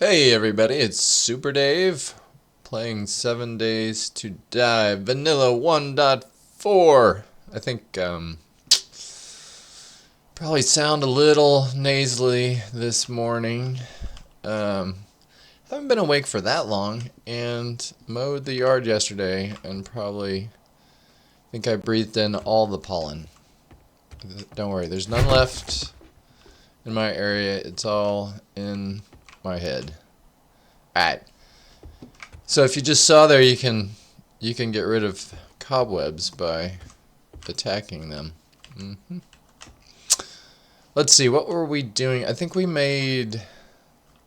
Hey everybody, it's Super Dave playing 7 Days to Die Vanilla 1.4. I think probably sound a little nasally this morning. Haven't been awake for that long and mowed the yard yesterday and probably think I breathed in all the pollen. Don't worry, there's none left in my area. It's all in my head. Alright. So if you just saw there, you can get rid of cobwebs by attacking them. Let's see, what were we doing? I think we made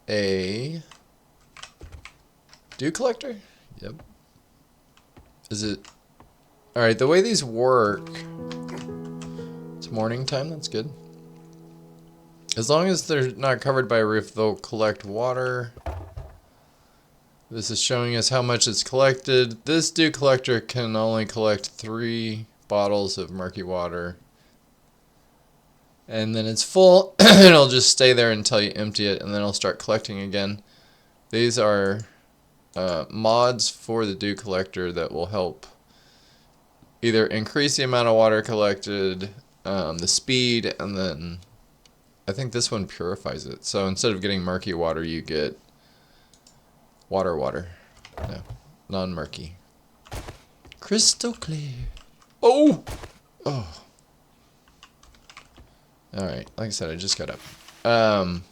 a dew collector? Yep. Is it... Alright, the way these work... It's morning time, that's good. As long as they're not covered by a roof, they'll collect water. This is showing us how much it's collected. This dew collector can only collect 3 bottles of murky water. And then it's full. It'll just stay there until you empty it, and then it'll start collecting again. These are mods for the dew collector that will help either increase the amount of water collected, the speed, and then I think this one purifies it. So instead of getting murky water, you get water. No, non-murky. Crystal clear. Oh! Alright, like I said, I just got up. Haven't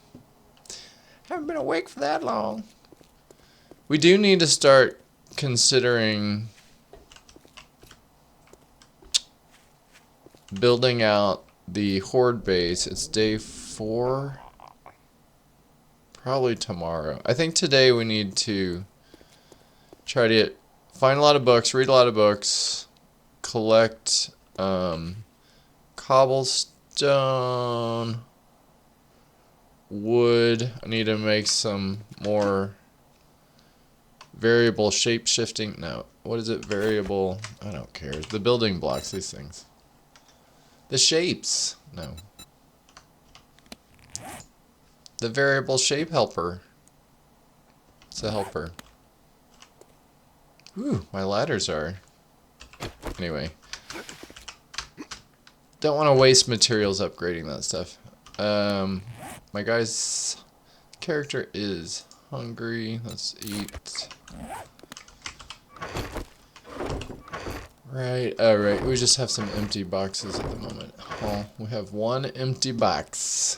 been awake for that long. We do need to start considering building out the Horde base. It's day 4. Probably tomorrow. I think today we need to try to find a lot of books, read a lot of books, collect cobblestone, wood. I need to make some more variable shape shifting. No, what is it? Variable. I don't care. The building blocks, these things. The shapes. No. The variable shape helper. It's a helper. Ooh, my ladders are. Anyway. Don't want to waste materials upgrading that stuff. My guy's character is hungry. Let's eat. Right, alright. We just have some empty boxes at the moment. Oh, we have 1 empty box.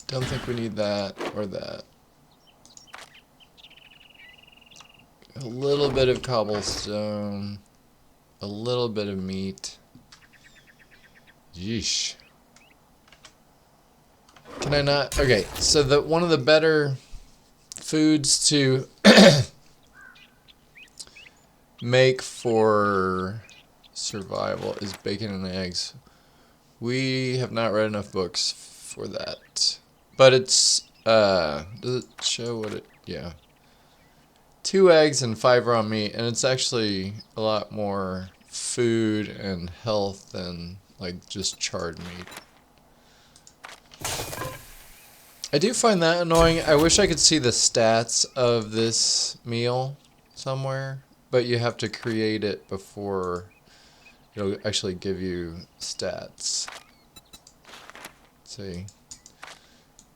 Don't think we need that or that. A little bit of cobblestone. A little bit of meat. Yeesh. Can I not? Okay, so one of the better foods to make for survival is bacon and eggs. We have not read enough books for that. But it's, does it show what it, yeah. 2 eggs and 5 raw meat, and it's actually a lot more food and health than, like, just charred meat. I do find that annoying. I wish I could see the stats of this meal somewhere, but you have to create it before it'll actually give you stats. Let's see.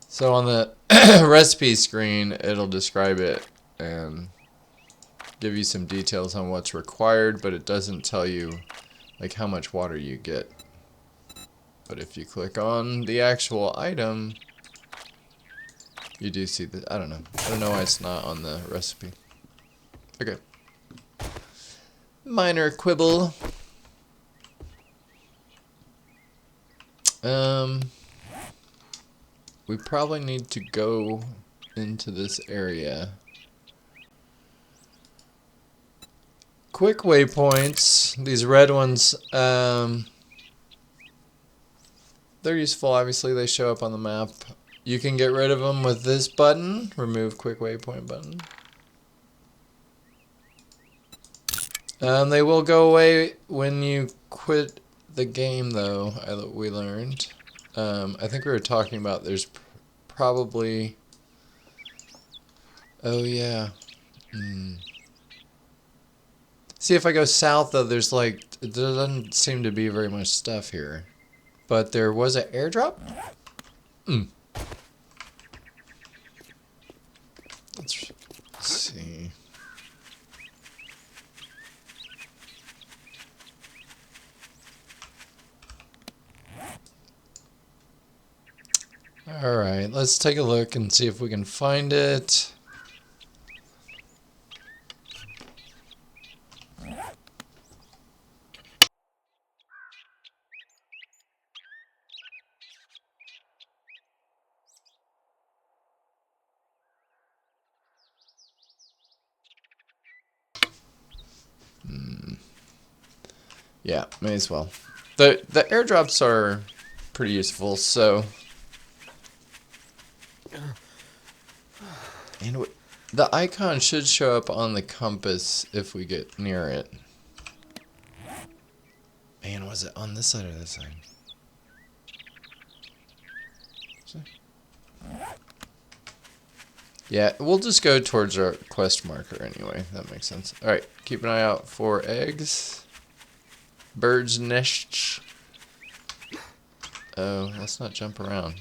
So on the recipe screen, it'll describe it and give you some details on what's required, but it doesn't tell you like how much water you get. But if you click on the actual item, you do see that. I don't know why it's not on the recipe. Okay. Minor quibble. We probably need to go into this area. Quick waypoints, these red ones, they're useful. Obviously, they show up on the map. You can get rid of them with this button, remove quick waypoint button. They will go away when you quit the game, though, we learned. I think we were talking about there's probably... Oh, yeah. See, if I go south, though, there's like... There doesn't seem to be very much stuff here. But there was an airdrop? Let's see. Alright, let's take a look and see if we can find it. Yeah, may as well. The airdrops are pretty useful, so... And the icon should show up on the compass if we get near it. Man, was it on this side or this side? Yeah, we'll just go towards our quest marker anyway. That makes sense. Alright, keep an eye out for eggs. Birds' nests. Oh, let's not jump around.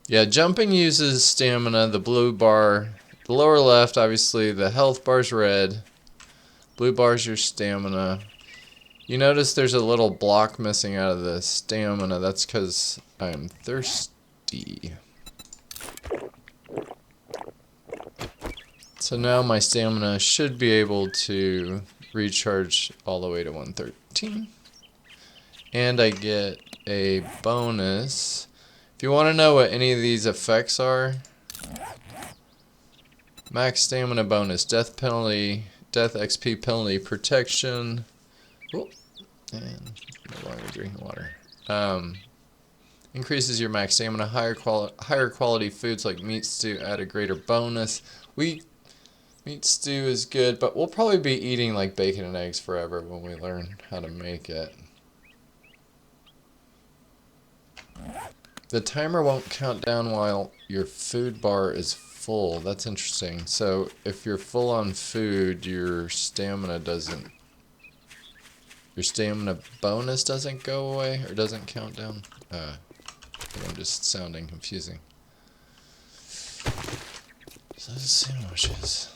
Yeah, jumping uses stamina. The blue bar, the lower left, obviously, the health bar's red. Blue bar's your stamina. You notice there's a little block missing out of the stamina. That's because I'm thirsty. So now my stamina should be able to recharge all the way to 113. And I get a bonus. If you want to know what any of these effects are, max stamina bonus, death penalty, death XP penalty, protection, and no longer drinking water. Increases your max stamina, higher quality foods like meat stew add a greater bonus. Meat stew is good, but we'll probably be eating like bacon and eggs forever when we learn how to make it. The timer won't count down while your food bar is full. That's interesting. So if you're full on food, your stamina bonus doesn't go away or doesn't count down. I'm just sounding confusing. So sandwiches.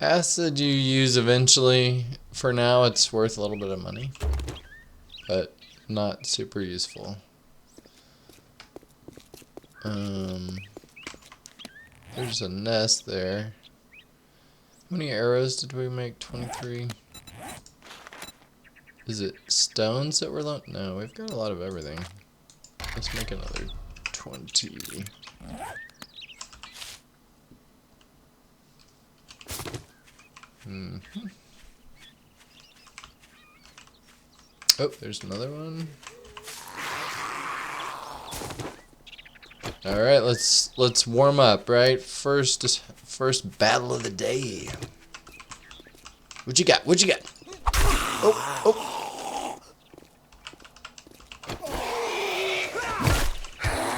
Acid you use eventually. For now, it's worth a little bit of money, but not super useful. There's a nest there. How many arrows did we make? 23. Is it stones that we're No, we've got a lot of everything. Let's make another 20. Oh, there's another one. All right, let's warm up, right? First battle of the day. What you got? What you got? Oh.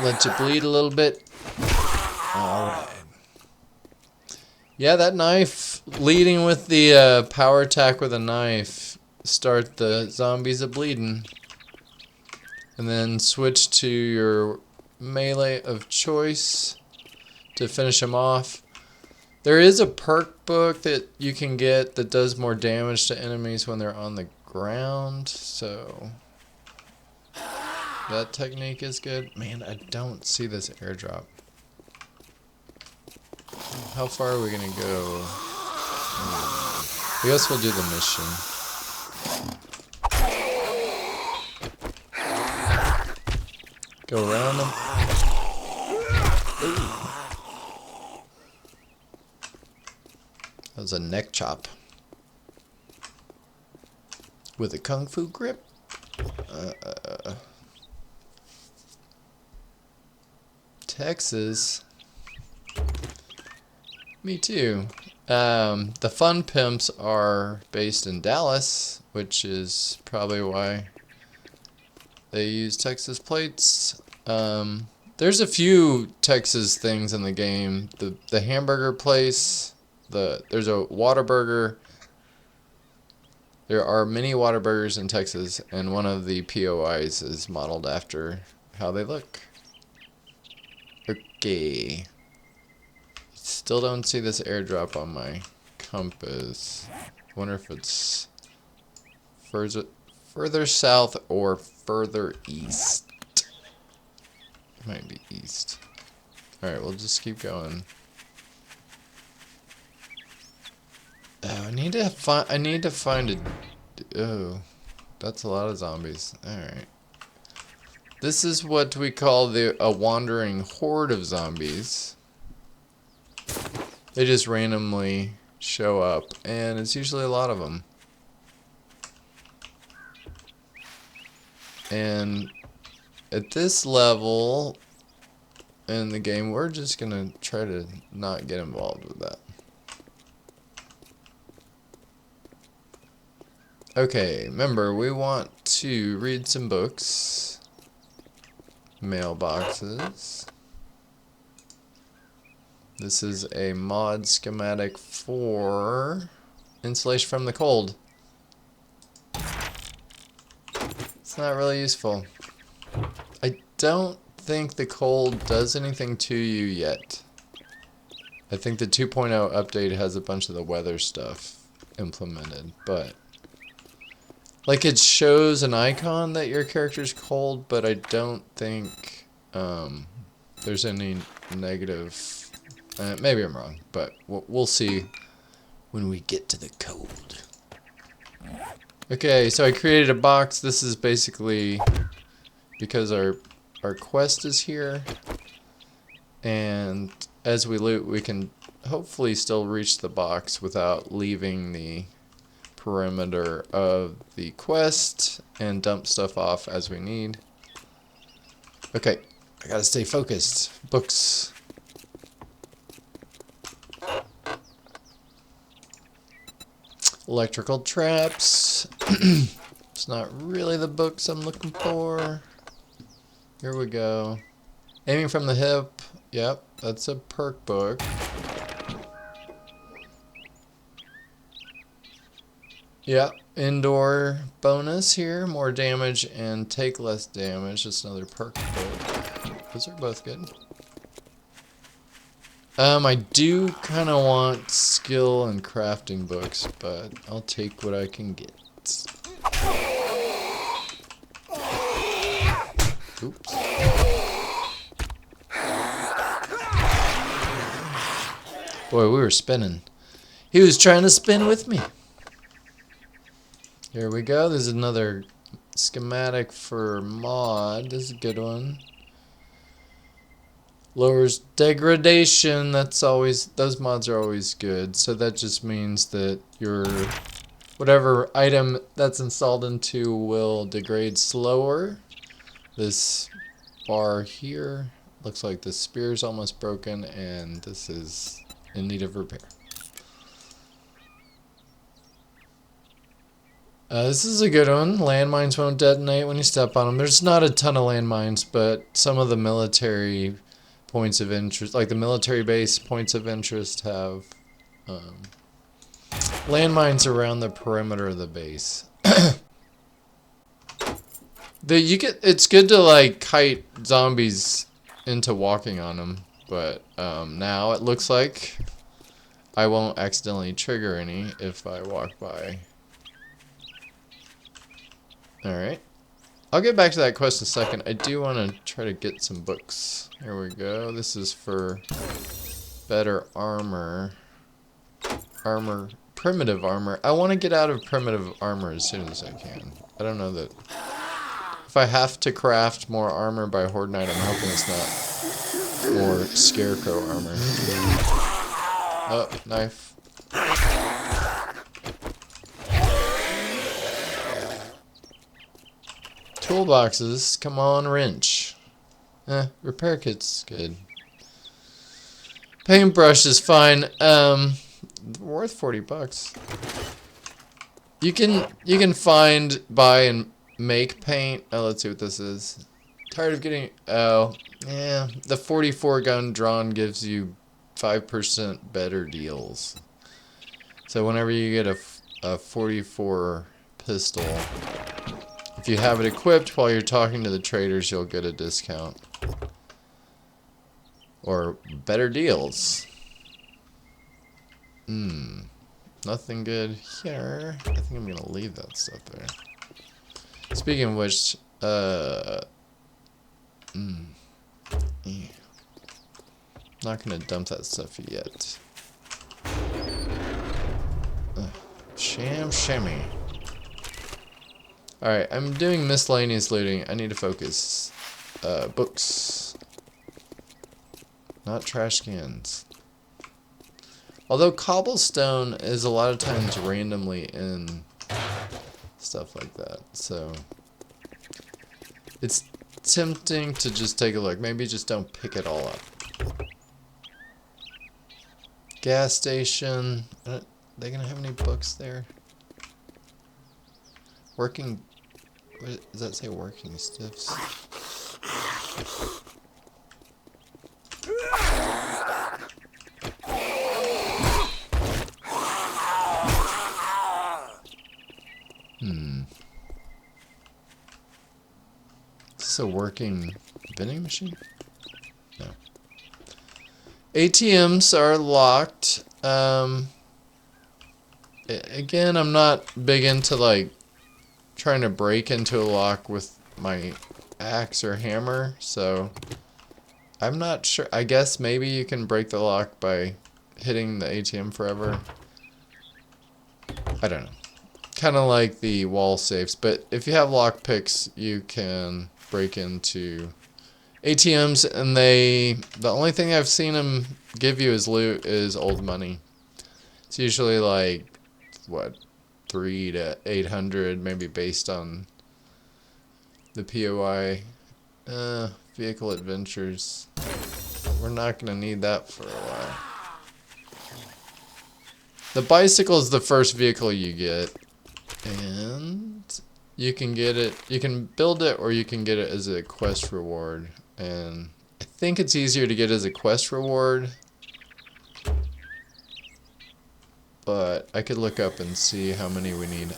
Let you bleed a little bit. All right. Yeah, that knife, leading with the power attack with a knife, start the zombies a bleeding. And then switch to your melee of choice to finish them off. There is a perk book that you can get that does more damage to enemies when they're on the ground, so that technique is good. Man, I don't see this airdrop. How far are we gonna go? I guess we'll do the mission. Go around them. Ooh. That was a neck chop. With a kung fu grip. Texas. Me too. The Fun Pimps are based in Dallas, which is probably why they use Texas plates. There's a few Texas things in the game. The hamburger place. There's a Whataburger. There are many Whataburgers in Texas, and one of the POIs is modeled after how they look. Okay. Still don't see this airdrop on my compass. Wonder if it's further south or further east. Might be east. Alright, we'll just keep going. Oh, I need to find a... Oh, that's a lot of zombies. Alright. This is what we call a wandering horde of zombies. They just randomly show up, and it's usually a lot of them. And at this level in the game, we're just gonna try to not get involved with that. Okay, remember, we want to read some books. Mailboxes. This is a mod schematic for insulation from the cold. It's not really useful. I don't think the cold does anything to you yet. I think the 2.0 update has a bunch of the weather stuff implemented, but like it shows an icon that your character's cold, but I don't think there's any negative. Maybe I'm wrong, but we'll see when we get to the cold. Okay, so I created a box. This is basically because our quest is here, and as we loot, we can hopefully still reach the box without leaving the perimeter of the quest and dump stuff off as we need. Okay, I gotta stay focused. Books. Electrical traps. It's not really the books I'm looking for. Here we go. Aiming from the hip. Yep, that's a perk book. Yep, indoor bonus here. More damage and take less damage. That's another perk book. Those are both good. I do kind of want skill and crafting books, but I'll take what I can get. Oops. Boy, we were spinning. He was trying to spin with me. Here we go. There's another schematic for mod. This is a good one. Lowers degradation. That's always, those mods are always good. So that just means that your whatever item that's installed into will degrade slower. This bar here looks like the spear is almost broken, and this is in need of repair. This is a good one. Landmines won't detonate when you step on them. There's not a ton of landmines, but some of the military points of interest, like the military base points of interest, have landmines around the perimeter of the base. It's good to like kite zombies into walking on them, but now it looks like I won't accidentally trigger any if I walk by. Alright. I'll get back to that quest in a second. I do want to try to get some books. Here we go. This is for better armor. Primitive armor. I want to get out of primitive armor as soon as I can. I don't know that... If I have to craft more armor by Horde Night, I'm hoping it's not more scarecrow armor. Oh, knife. Toolboxes, come on, wrench. Repair kit's good. Paintbrush is fine. worth 40 bucks. You can find, buy, and make paint. Oh, let's see what this is. Tired of getting... Oh, yeah. The 44 gun drawn gives you 5% better deals. So whenever you get a 44 pistol, if you have it equipped while you're talking to the traders, you'll get a discount. Or better deals. Nothing good here. I think I'm gonna leave that stuff there. Speaking of which, yeah. Not gonna dump that stuff yet. Shammy. Alright, I'm doing miscellaneous looting. I need to focus. Books. Not trash cans. Although cobblestone is a lot of times randomly in stuff like that, so it's tempting to just take a look. Maybe just don't pick it all up. Gas station. Are they gonna have any books there? Working. What does that say? Working stiffs. Is this a working vending machine? No. ATMs are locked. Again, I'm not big into like trying to break into a lock with my axe or hammer, so I'm not sure. I guess maybe you can break the lock by hitting the ATM forever. I don't know. Kind of like the wall safes, but if you have lock picks, you can break into ATMs, and the only thing I've seen them give you as loot is old money. It's usually like, what, 300 to 800, maybe based on the POI. Vehicle adventures. We're not gonna need that for a while. The bicycle is the first vehicle you get, and you can get it, you can build it, or you can get it as a quest reward, and I think it's easier to get as a quest reward, but I could look up and see how many we need.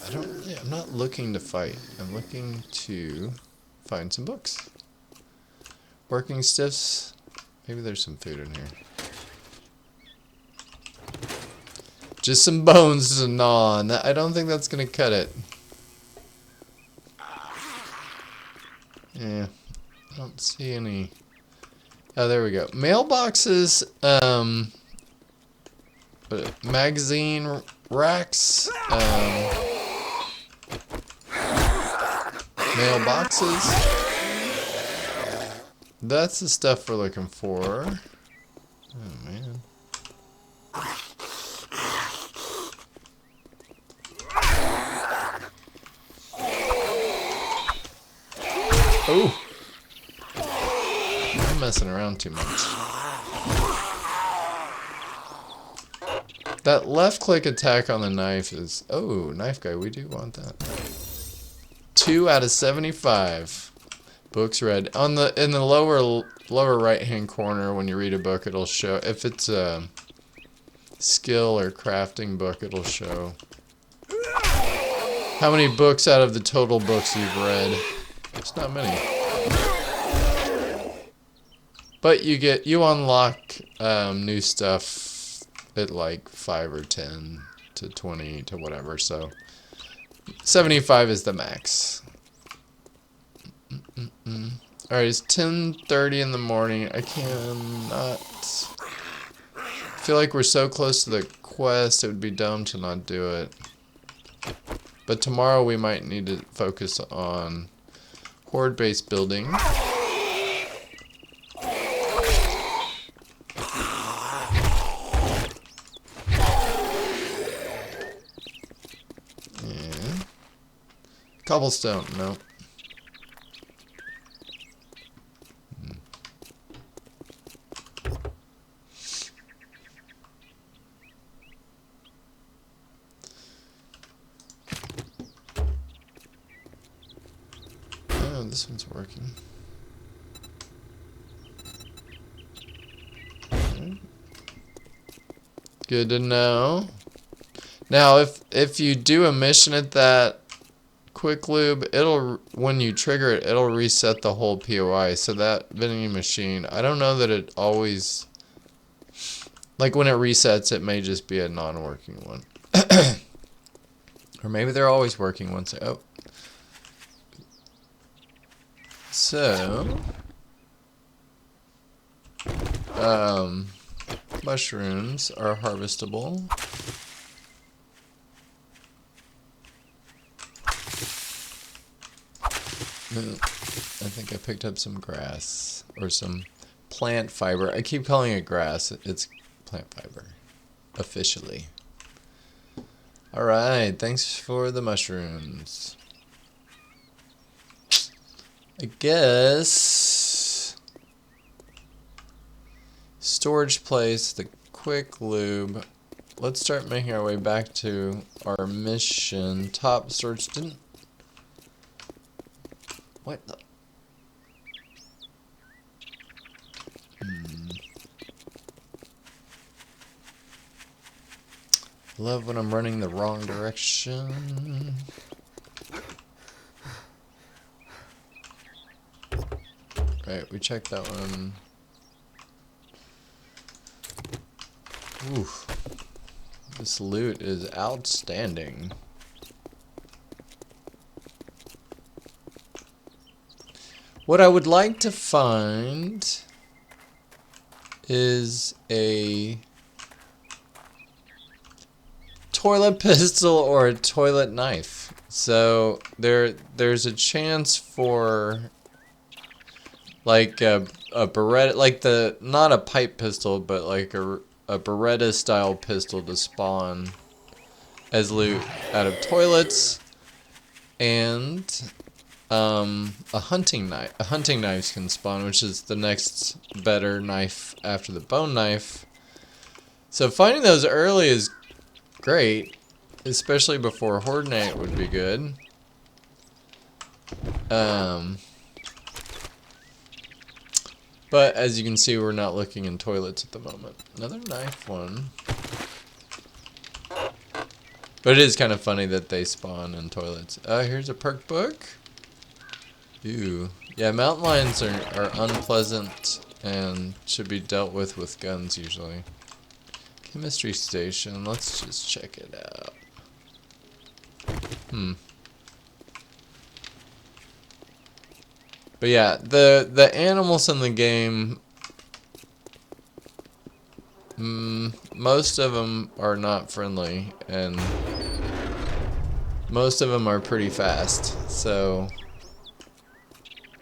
I'm not looking to fight. I'm looking to find some books. Working stiffs. Maybe there's some food in here. Just some bones to gnaw on. I don't think that's gonna cut it. Yeah, I don't see any. Oh, there we go. Mailboxes, magazine racks, mailboxes. That's the stuff we're looking for. Oh, man. Oh! I'm messing around too much. That left click attack on the knife is... Oh, knife guy, we do want that. 2 out of 75. Books read. In the lower right hand corner, when you read a book, it'll show... If it's a skill or crafting book, it'll show how many books out of the total books you've read. It's not many. But you unlock new stuff at like 5 or 10 to 20 to whatever, so 75 is the max. Alright, it's 10:30 in the morning. I cannot... I feel like we're so close to the quest, it would be dumb to not do it. But tomorrow we might need to focus on Horde base building. Yeah. Cobblestone, no. Oh, this one's working. Good to know. Now, if you do a mission at that quick lube, it'll, when you trigger it, it'll reset the whole POI. So that vending machine, I don't know that it always, like when it resets, it may just be a non-working one. Or maybe they're always working once. Oh. So, mushrooms are harvestable. I think I picked up some grass or some plant fiber. I keep calling it grass. It's plant fiber. Officially. Alright, thanks for the mushrooms. I guess storage place, the quick lube. Let's start making our way back to our mission. Top storage didn't. What the? Love when I'm running the wrong direction. Right, we checked that one. Oof. This loot is outstanding. What I would like to find is a toilet pistol or a toilet knife. So there's a chance for like a Beretta, like the, not a pipe pistol, but like a Beretta style pistol to spawn as loot out of toilets, and a hunting knife. A hunting knife can spawn, which is the next better knife after the bone knife. So finding those early is great, especially before Horde night would be good. But as you can see, we're not looking in toilets at the moment. Another knife one. But it is kind of funny that they spawn in toilets. Here's a perk book. Ooh. Yeah, mountain lions are unpleasant and should be dealt with guns usually. Chemistry station. Let's just check it out. But yeah, the animals in the game, most of them are not friendly, and most of them are pretty fast. So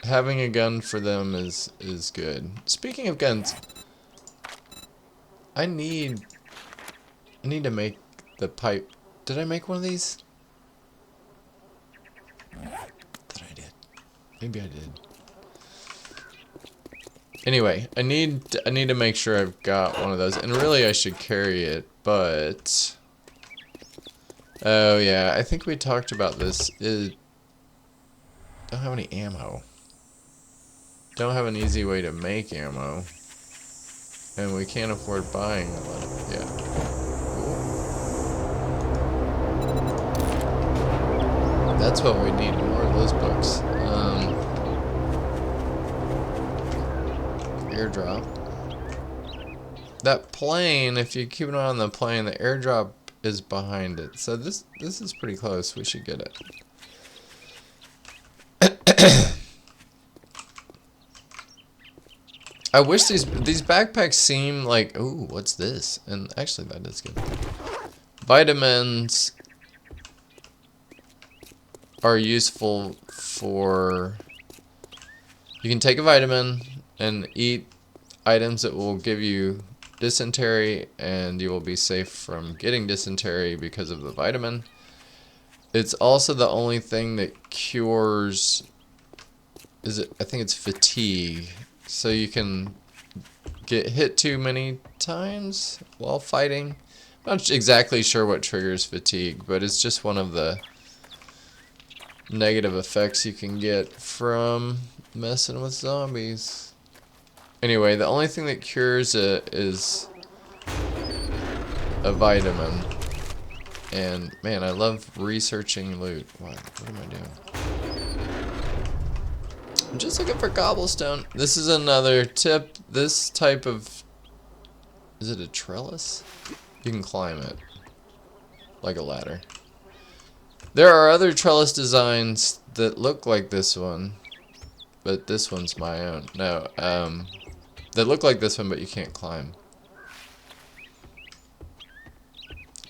having a gun for them is good. Speaking of guns, I need to make the pipe. Did I make one of these? Thought I did. Maybe I did. Anyway, I need to make sure I've got one of those, and really I should carry it, but oh yeah, I think we talked about this. Don't have any ammo. Don't have an easy way to make ammo, and we can't afford buying a lot of, yeah. That's what we need, more of those books. Airdrop. That plane, if you keep an eye on the plane, the airdrop is behind it. So this is pretty close. We should get it. I wish these backpacks seem like, ooh, what's this? And actually that is good. Vitamins are useful for, you can take a vitamin and eat items that will give you dysentery, and you will be safe from getting dysentery because of the vitamin. It's also the only thing that cures, I think it's fatigue. So you can get hit too many times while fighting. I'm not exactly sure what triggers fatigue, but it's just one of the negative effects you can get from messing with zombies. Anyway, the only thing that cures it is a vitamin. And man, I love researching loot. What am I doing? I'm just looking for cobblestone. This is another tip. This type of... Is it a trellis? You can climb it. Like a ladder. There are other trellis designs that look like this one. But this one's my own. No, that look like this one, but you can't climb.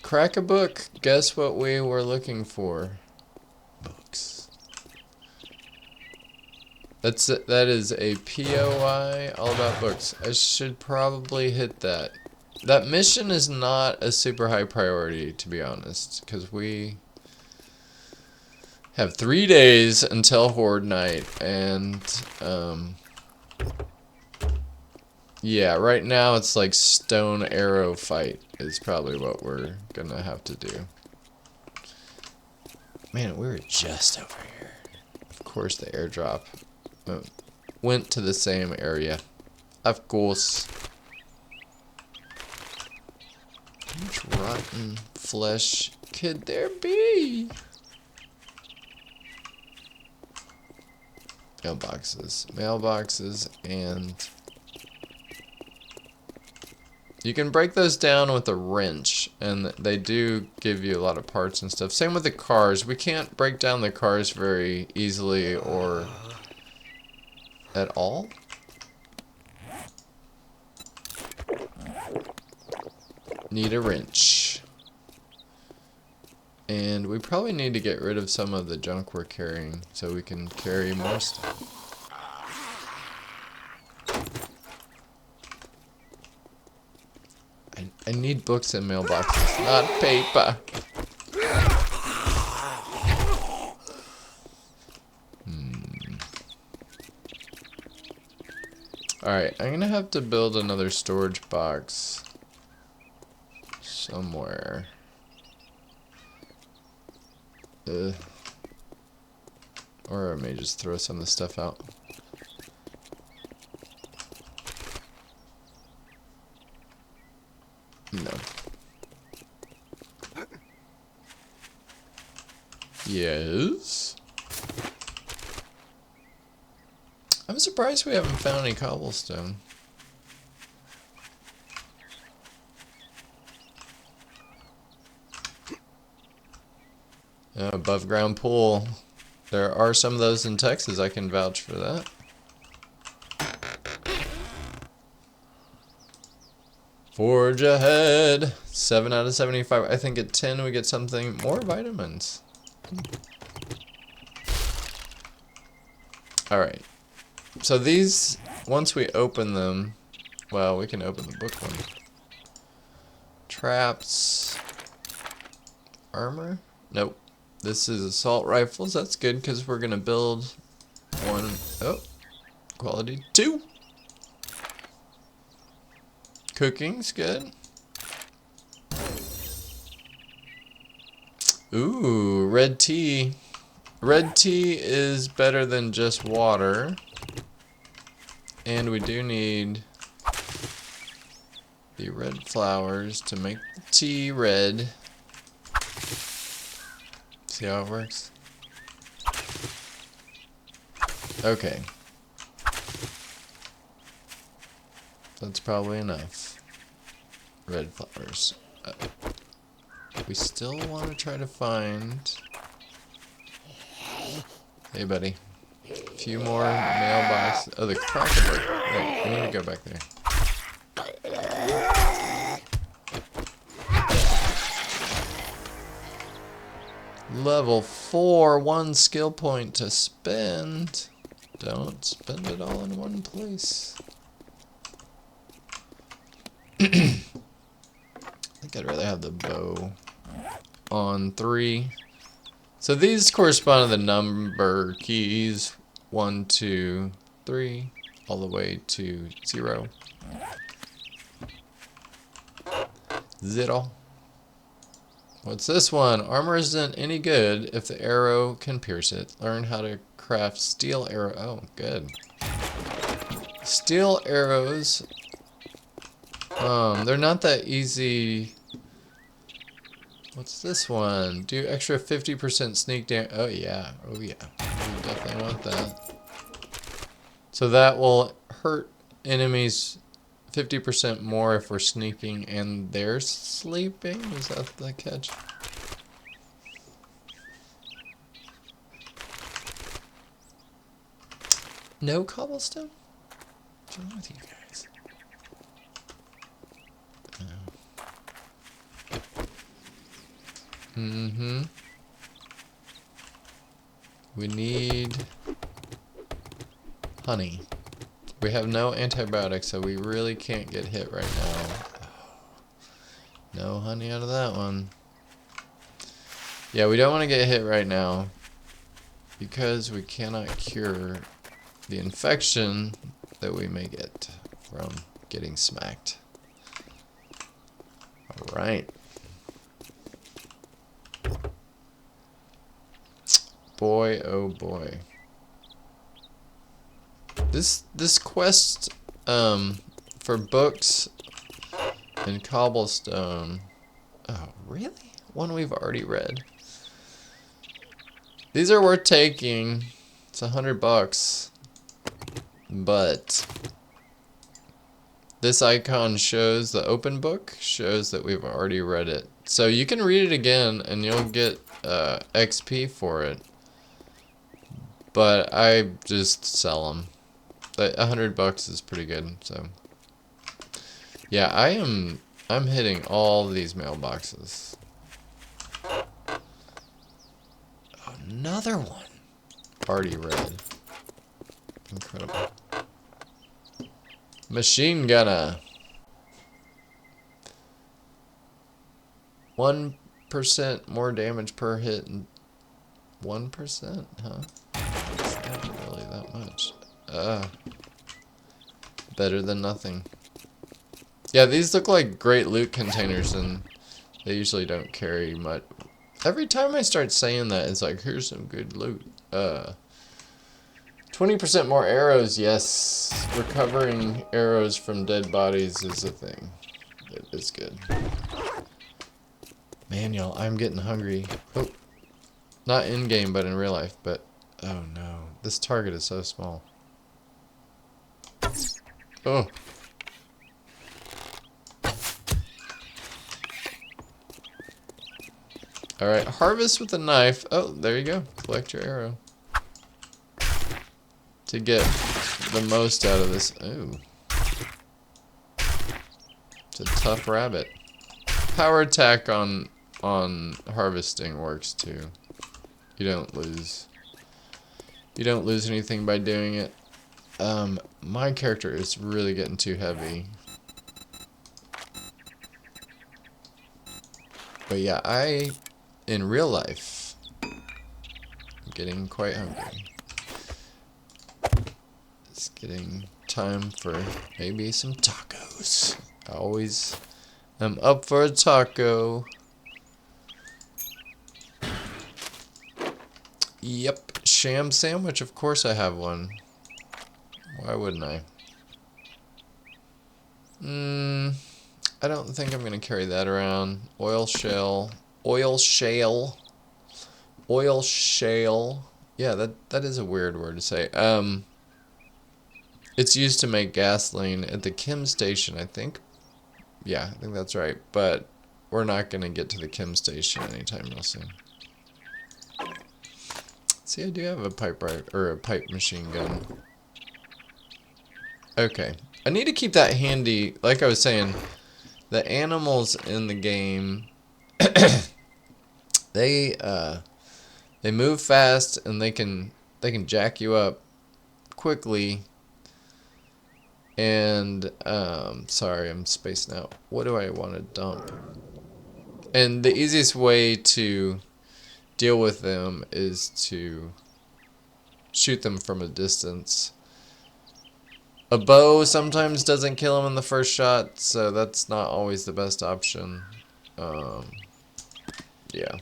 Crack a book. Guess what we were looking for? Books. That is a POI, all about books. I should probably hit that. That mission is not a super high priority, to be honest, because we have 3 days until Horde night, and yeah, right now it's like stone arrow fight is probably what we're gonna have to do. Man, we were just over here. Of course, the airdrop went to the same area. Of course. How much rotten flesh could there be? Mailboxes, and you can break those down with a wrench, and they do give you a lot of parts and stuff. Same with the cars. We can't break down the cars very easily or at all. Need a wrench. And we probably need to get rid of some of the junk we're carrying so we can carry more stuff. I need books and mailboxes, not paper. Alright, I'm gonna have to build another storage box somewhere. Or I may just throw some of the stuff out. No. Yes? I'm surprised we haven't found any cobblestone. Above ground pool. There are some of those in Texas, I can vouch for that. Forge ahead. 7 out of 75. I think at 10 we get something more vitamins. Alright. So these, once we open them, well, we can open the book one. Traps. Armor? Nope. This is assault rifles. That's good because we're going to build one. Oh. Quality 2. Cooking's good. Ooh, red tea. Red tea is better than just water. And we do need the red flowers to make the tea red. See how it works? Okay. That's probably enough. Red flowers. We still want to try to find... Hey, buddy. A few more mailboxes. Oh, the cracker. Wait, I need to go back there. Level 4, 1 skill point to spend. Don't spend it all in one place. I think I'd rather have the bow on 3. So these correspond to the number keys 1, 2, 3, all the way to 0. 0. What's this one? Armor isn't any good if the arrow can pierce it. Learn how to craft steel arrow. Oh, good. Steel arrows. They're not that easy. What's this one? Do extra 50% sneak damage. Oh yeah. Oh yeah. We definitely want that. So that will hurt enemies 50% more if we're sneaking and they're sleeping? Is that the catch? No cobblestone? What's wrong with you guys? Mm-hmm. We need honey. We have no antibiotics, so we really can't get hit right now. No honey out of that one. Yeah, we don't want to get hit right now because we cannot cure the infection that we may get from getting smacked. Alright. Boy, oh boy. This quest for books and cobblestone. Oh, really? One we've already read. These are worth taking. It's $100, but this icon shows the open book, shows that we've already read it. So you can read it again and you'll get XP for it. But I just sell them. $100 is pretty good. So yeah, I'm hitting all these mailboxes. Another one. Already read. Incredible. Machine gunner. 1% more damage per hit and 1%, huh? It's not really that much. Better than nothing. Yeah, these look like great loot containers and they usually don't carry much. Every time I start saying that, it's like, here's some good loot. 20% more arrows, yes. Recovering arrows from dead bodies is a thing. It is good. Man, y'all, I'm getting hungry. Oh, not in game, but in real life. But oh no, this target is so small. Oh. All right, harvest with a knife. Oh, there you go. Collect your arrow. To get the most out of this. Ooh. It's a tough rabbit. Power attack on harvesting works too. You don't lose. You don't lose anything by doing it. My character is really getting too heavy. But yeah, in real life, I'm getting quite hungry. It's getting time for maybe some tacos. I always am up for a taco. Yep, sham sandwich, of course I have one. Why wouldn't I? I don't think I'm gonna carry that around. Oil shale. Oil shale. Oil shale. Yeah, that is a weird word to say. It's used to make gasoline at the chem station, I think. Yeah, I think that's right. But we're not gonna get to the chem station anytime real soon. See, I do have a pipe machine gun. Okay. I need to keep that handy. Like I was saying, the animals in the game, they move fast and they can jack you up quickly. And sorry, I'm spacing out. What do I want to dump? And the easiest way to deal with them is to shoot them from a distance. A bow sometimes doesn't kill them in the first shot, so that's not always the best option. Yeah.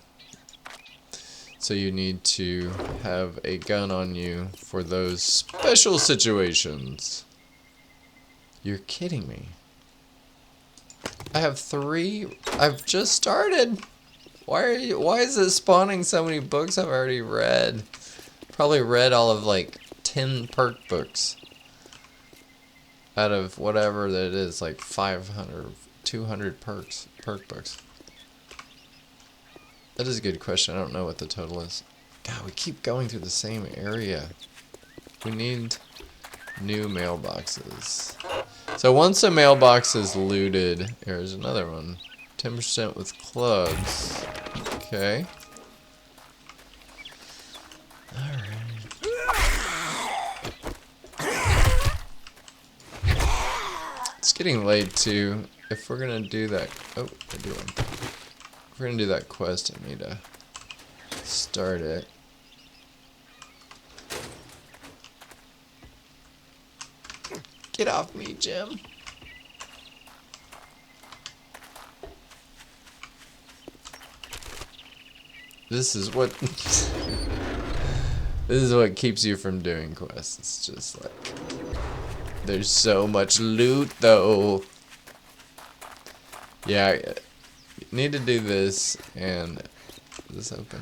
So you need to have a gun on you for those special situations. You're kidding me. I have 3. I've just started. Why is it spawning so many books I've already read? Probably read all of like 10 perk books. Out of whatever that is, like 500, 200 perk books. That is a good question. I don't know what the total is. God, we keep going through the same area. We need new mailboxes. So once a mailbox is looted, here's another one. 10% with clubs. Okay. Alright. It's getting late too. If we're gonna do that... Oh, I do one. If we're gonna do that quest, I need to start it. Get off me, Jim. This is what this is what keeps you from doing quests. It's just like there's so much loot though. Yeah, I need to do this and is this open?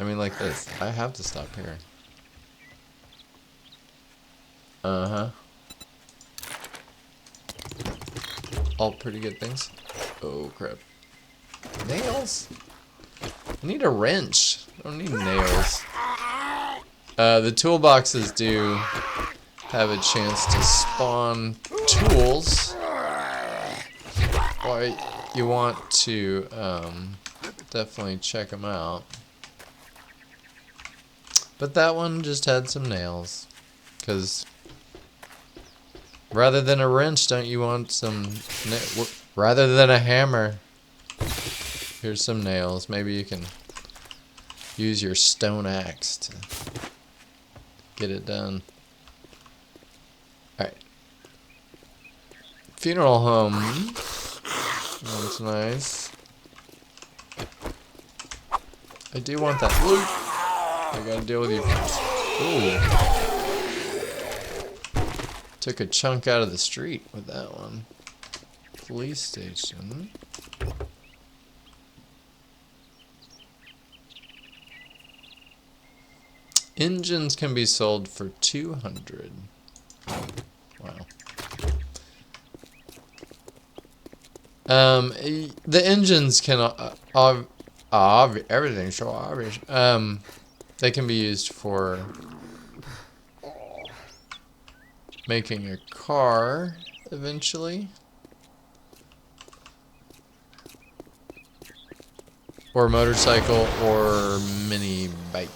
I mean like this. I have to stop here. Uh-huh. All pretty good things. Oh crap. Nails? I need a wrench. I don't need nails. The toolboxes do have a chance to spawn tools. Or you want to definitely check them out. But that one just had some nails. Because rather than a wrench, don't you want some... rather than a hammer... Here's some nails. Maybe you can use your stone axe to get it done. Alright. Funeral home. That's nice. I do want that loot. I gotta deal with you first. Ooh. Took a chunk out of the street with that one. Police station. Engines can be sold for 200. Wow. The engines can everything's so obvious. They can be used for making a car eventually, or a motorcycle, or mini bike.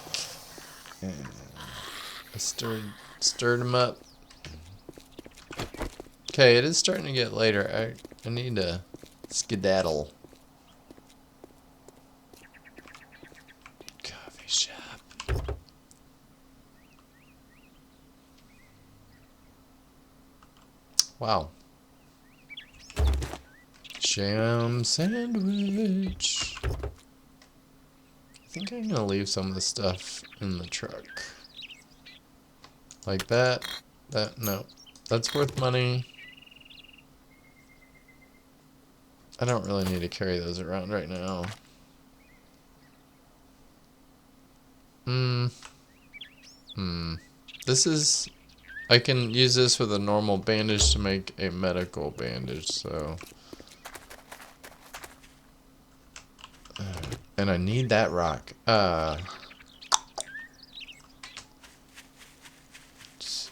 I stirred them up. Okay, it is starting to get later. I need to skedaddle. Coffee shop. Wow. Jam sandwich. I think I'm gonna leave some of the stuff in the truck. Like that. No. That's worth money. I don't really need to carry those around right now. This is... I can use this with a normal bandage to make a medical bandage, so... and I need that rock. Is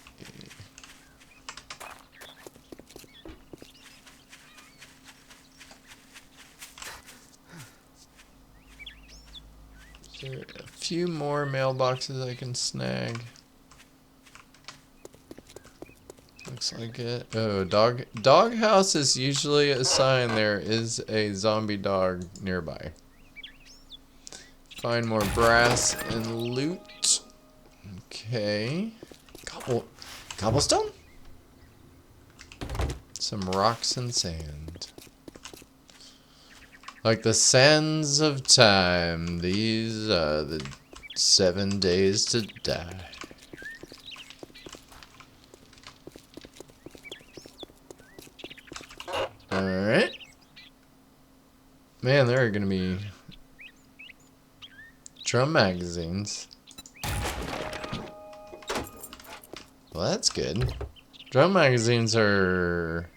there a few more mailboxes I can snag? Looks like it. Oh, dog house is usually a sign there is a zombie dog nearby. Find more brass and loot. Okay. Cobblestone? Some rocks and sand. Like the sands of time, these are the 7 days to die. Alright. Man, there are gonna be drum magazines. Well, that's good. Drum magazines are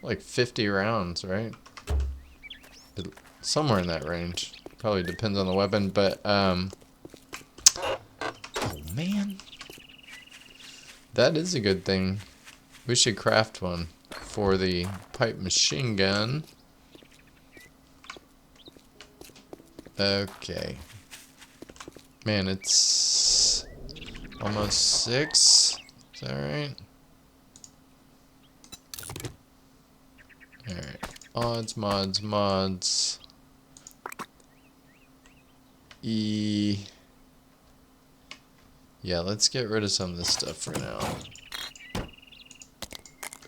like 50 rounds, right? Somewhere in that range. Probably depends on the weapon, but, oh man. That is a good thing. We should craft one for the pipe machine gun. Okay. Man, it's almost 6. Is that right? Alright. Odds, mods, mods. E. Yeah, let's get rid of some of this stuff for now.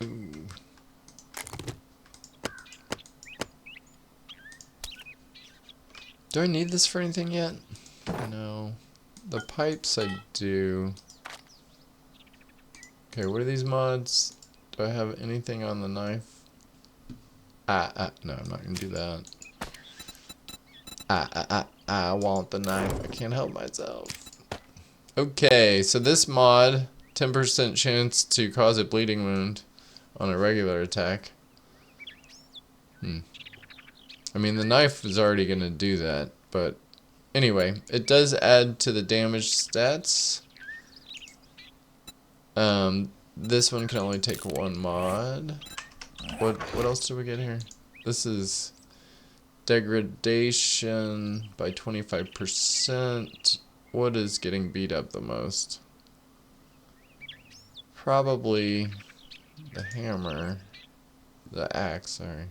Ooh. Do I need this for anything yet? No. The pipes I do. Okay, what are these mods? Do I have anything on the knife? No, I'm not gonna do that. I want the knife. I can't help myself. Okay, so this mod, 10% chance to cause a bleeding wound on a regular attack. I mean, the knife is already gonna do that, but anyway, it does add to the damage stats. This one can only take 1 mod. What else did we get here? This is degradation by 25%. What is getting beat up the most? Probably the hammer. The axe, sorry.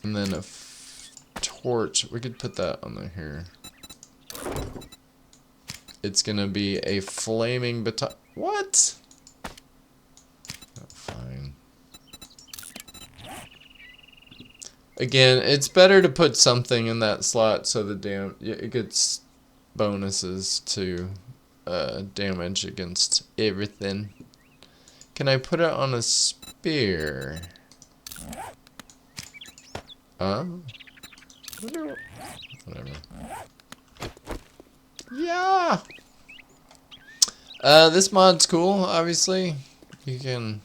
And then a torch. We could put that on here. It's gonna be a flaming baton. What? Oh, fine. Again, it's better to put something in that slot so the it gets bonuses to damage against everything. Can I put it on a spear? Whatever. Yeah. This mod's cool, obviously. You can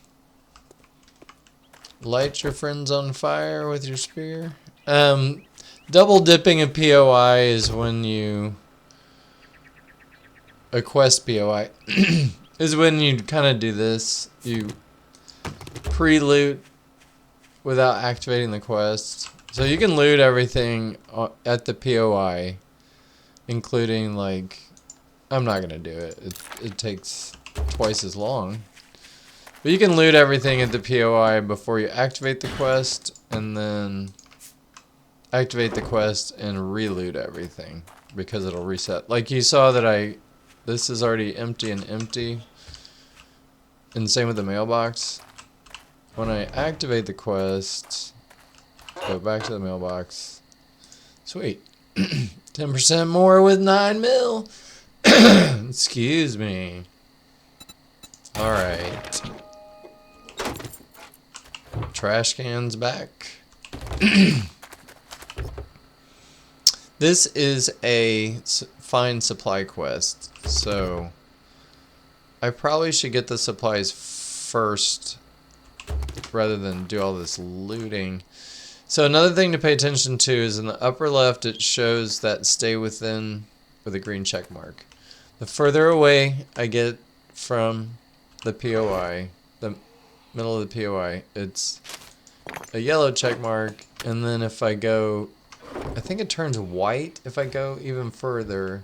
light your friends on fire with your spear. Double dipping a POI is when you... A quest POI is when you kind of do this. You pre-loot without activating the quest. So you can loot everything at the POI, including, like... I'm not going to do it. It takes twice as long. But you can loot everything at the POI before you activate the quest, and then activate the quest and re-loot everything, because it'll reset. Like you saw that this is already empty and empty, and same with the mailbox. When I activate the quest, go back to the mailbox. Sweet. 10% more with 9 mil. Excuse me. Alright. Trash cans back. This is a find supply quest, so I probably should get the supplies first rather than do all this looting. So another thing to pay attention to is in the upper left it shows that stay within with a green check mark. The further away I get from the POI, the middle of the POI, it's a yellow check mark, and then if I go, I think it turns white if I go even further,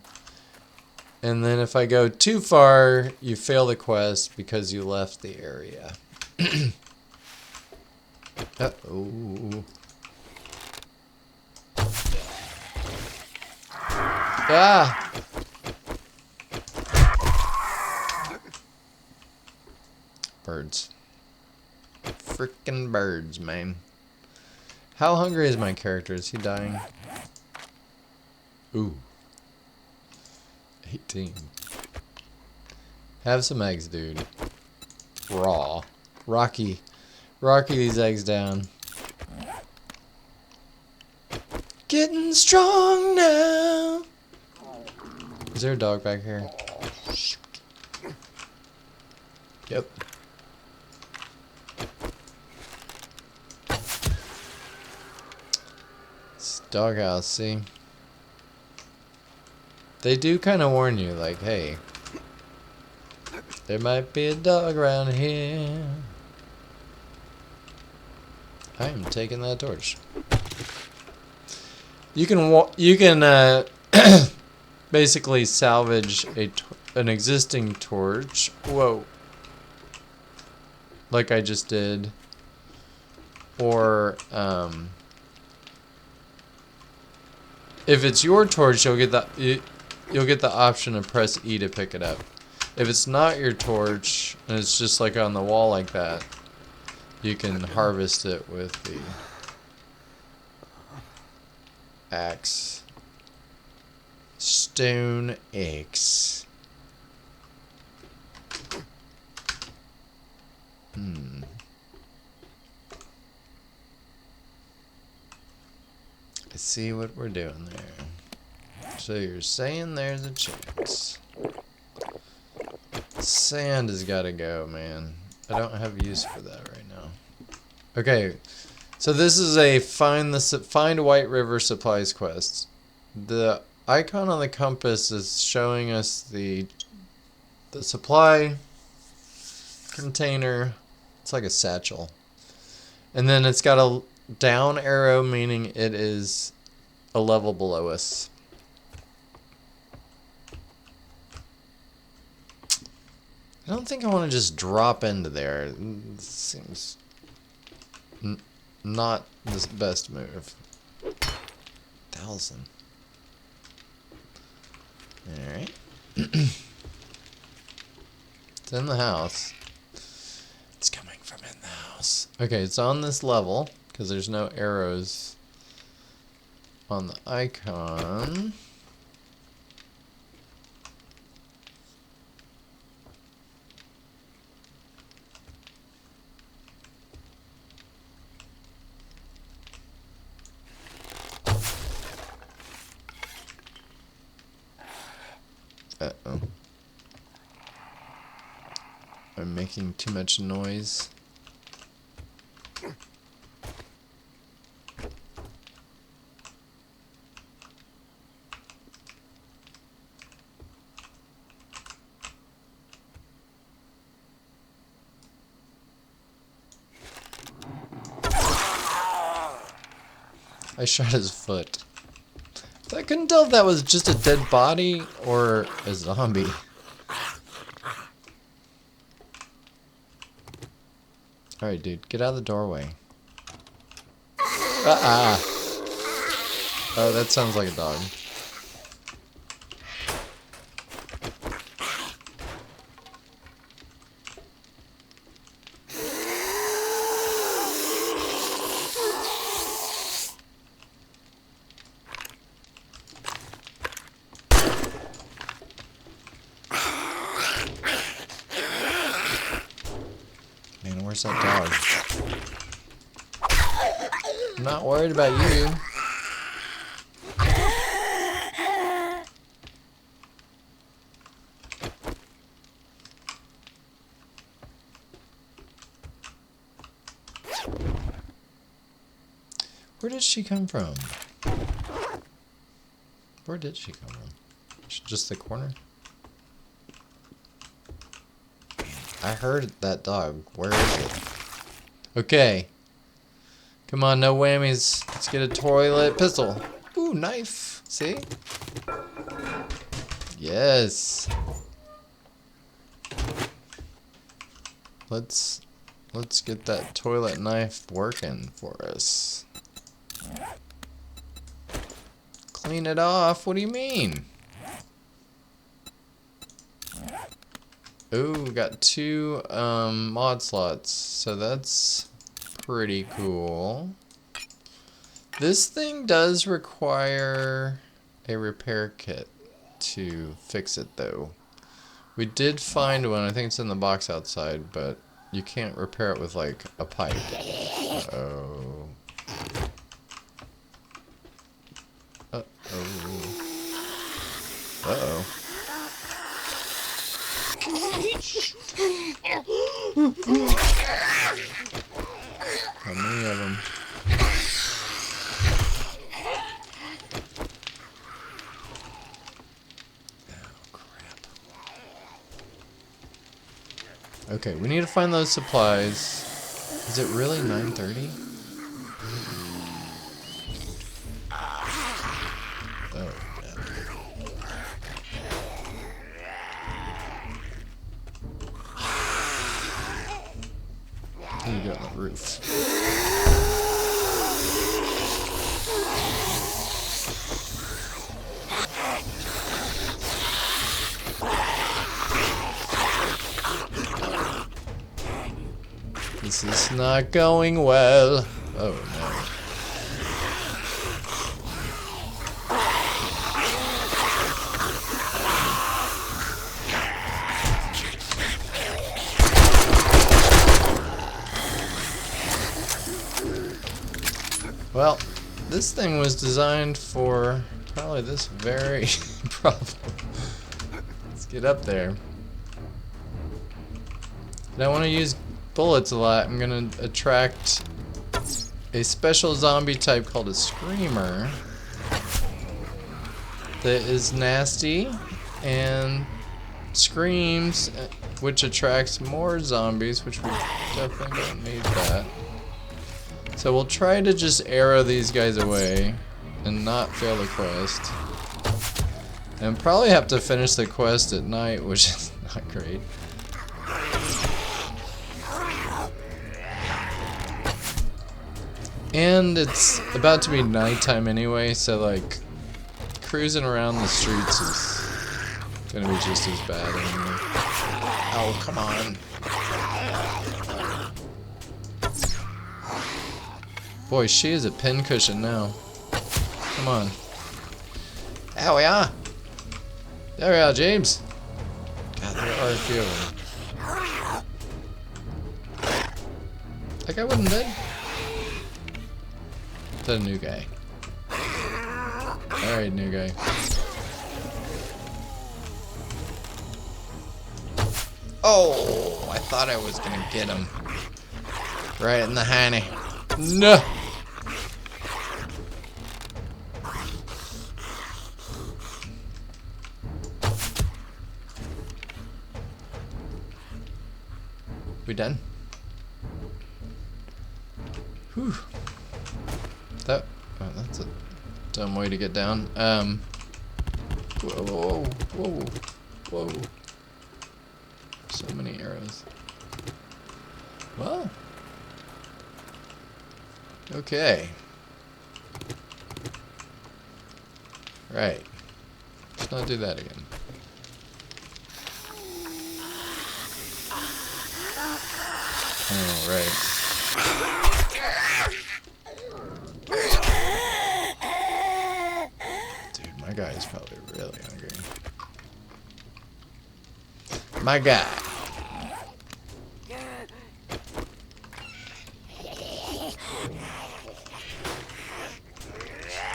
and then if I go too far, you fail the quest because you left the area. Uh-oh. Ah! Birds. Frickin' birds, man. How hungry is my character? Is he dying? Ooh. 18. Have some eggs, dude. Raw. Rocky these eggs down. Getting strong now. Is there a dog back here? Yep. It's doghouse, see? They do kind of warn you, like, hey, there might be a dog around here. I am taking that torch. You can basically salvage an existing torch. Whoa. Like I just did. Or if it's your torch, you'll get the option to press E to pick it up. If it's not your torch and it's just like on the wall like that, you can harvest it with the axe. Stone axe. I see what we're doing there. So you're saying there's a chance. Sand has got to go, man. I don't have use for that right now. Okay, so this is a find White River supplies quest. The icon on the compass is showing us the supply container. It's like a satchel, and then it's got a down arrow, meaning it is a level below us. I don't think I want to just drop into there. It seems not the best move. 1,000. Alright. It's in the house. It's coming from in the house. Okay, it's on this level, because there's no arrows on the icon. Uh-oh. I'm making too much noise. I shot his foot. I couldn't tell if that was just a dead body or a zombie. Alright, dude, get out of the doorway. Oh, that sounds like a dog. Man, where's that dog? I'm not worried about you. Where did she come from? Where did she come from? Just the corner? I heard that dog. Where is it? Okay. Come on, no whammies. Let's get a toilet pistol. Ooh, knife. See? Yes. Let's get that toilet knife working for us. Clean it off? What do you mean? Ooh, we got 2 mod slots, so that's pretty cool. This thing does require a repair kit to fix it, though. We did find one. I think it's in the box outside, but you can't repair it with, like, a pipe. Uh-oh. Uh-oh. Uh-oh. How many of them? Okay, we need to find those supplies. Is it really 9:30? Oh, no. You go on the roof. This is not going well. Oh no. Well, this thing was designed for probably this very problem. Let's get up there. And I want to use bullets a lot. I'm gonna attract a special zombie type called a screamer that is nasty and screams, which attracts more zombies, which we definitely don't need that. So we'll try to just arrow these guys away and not fail the quest. And probably have to finish the quest at night, which is not great. And it's about to be nighttime anyway, so like cruising around the streets is gonna be just as bad anyway. Oh, come on. Boy, she is a pincushion now. Come on. There we are. There we are, James. God, there are a few of them. That guy wasn't dead. Is that a new guy? Alright, new guy. Oh, I thought I was gonna get him. Right in the hiney. No! We done? Whew. That, oh, that's a dumb way to get down. Whoa, whoa, whoa. So many arrows. Well. Okay. Right. Let's not do that again. Oh, right. Dude, my guy is probably really hungry. My guy.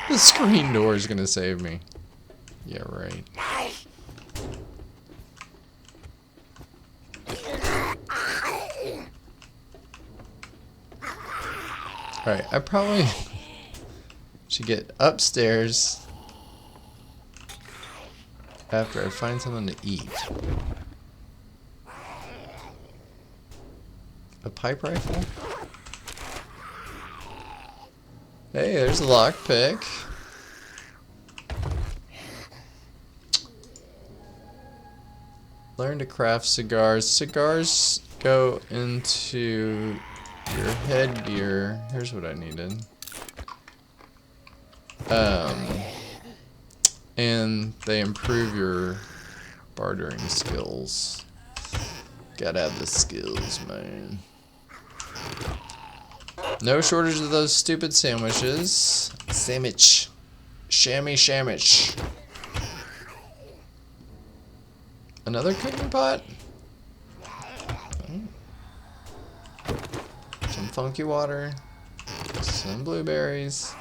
The screen door is gonna save me. Yeah, right. Alright, I probably should get upstairs after I find something to eat. A pipe rifle? Hey, there's a lockpick. Learn to craft cigars. Cigars go into your headgear. Here's what I needed. And they improve your bartering skills. Gotta have the skills, man. No shortage of those stupid sandwiches. Sandwich. Shammy sandwich. Another cooking pot? Some funky water. Some blueberries.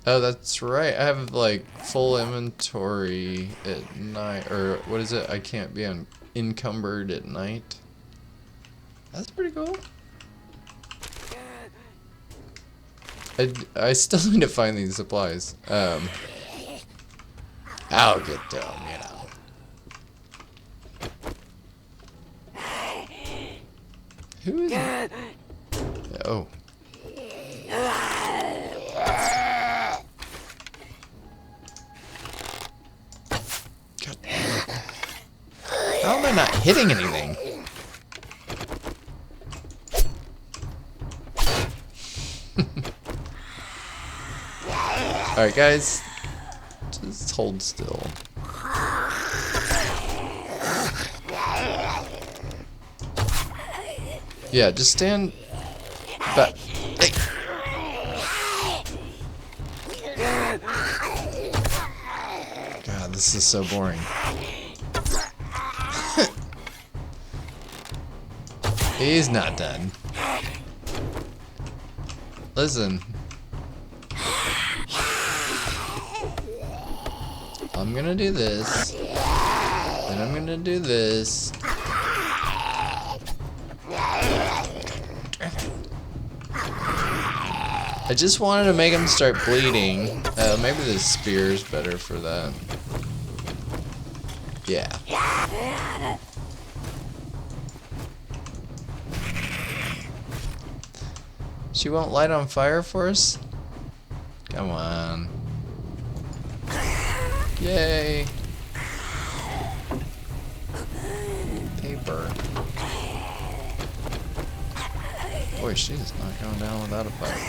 Oh, that's right. I have like full inventory at night. Or what is it? I can't be encumbered at night. That's pretty cool. I still need to find these supplies. I'll get them, you know. Who is it? Oh. God. How am I not hitting anything? Alright, guys. Just hold still. Yeah, just stand back. Hey. God, this is so boring. He's not done. Listen. I'm gonna do this. And I'm gonna do this. I just wanted to make him start bleeding. Maybe the spear's better for that. Yeah. She won't light on fire for us? Come on. Yay. Paper. Boy, she's not going down without a fight.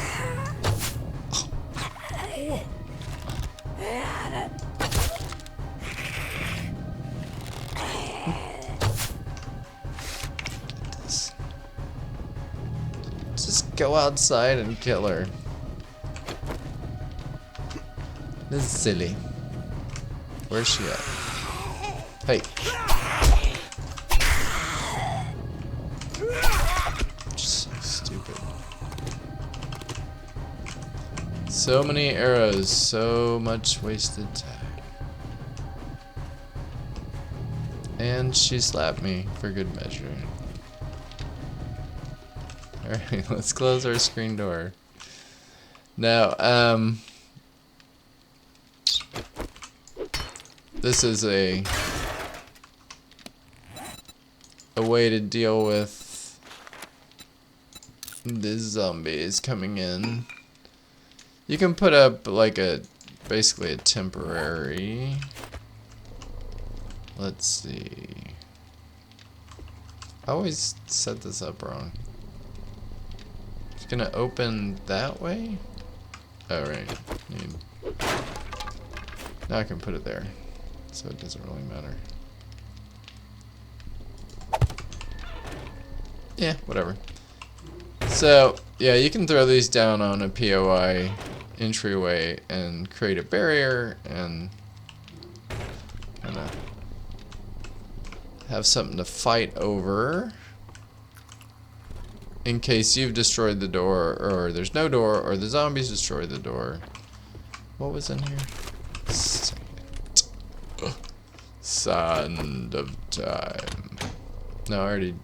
Get this. Just go outside and kill her. This is silly. Where's she at? Hey. So stupid. So many arrows, so much wasted time. And she slapped me for good measure. Alright, let's close our screen door. Now, this is a way to deal with the zombies coming in. You can put up like basically a temporary. Let's see. I always set this up wrong. It's gonna open that way? Oh, right. Now I can put it there. So it doesn't really matter. Yeah, whatever. So, yeah, you can throw these down on a POI entryway and create a barrier and kind of have something to fight over in case you've destroyed the door or there's no door or the zombies destroy the door. What was in here? Sand of time. No, I already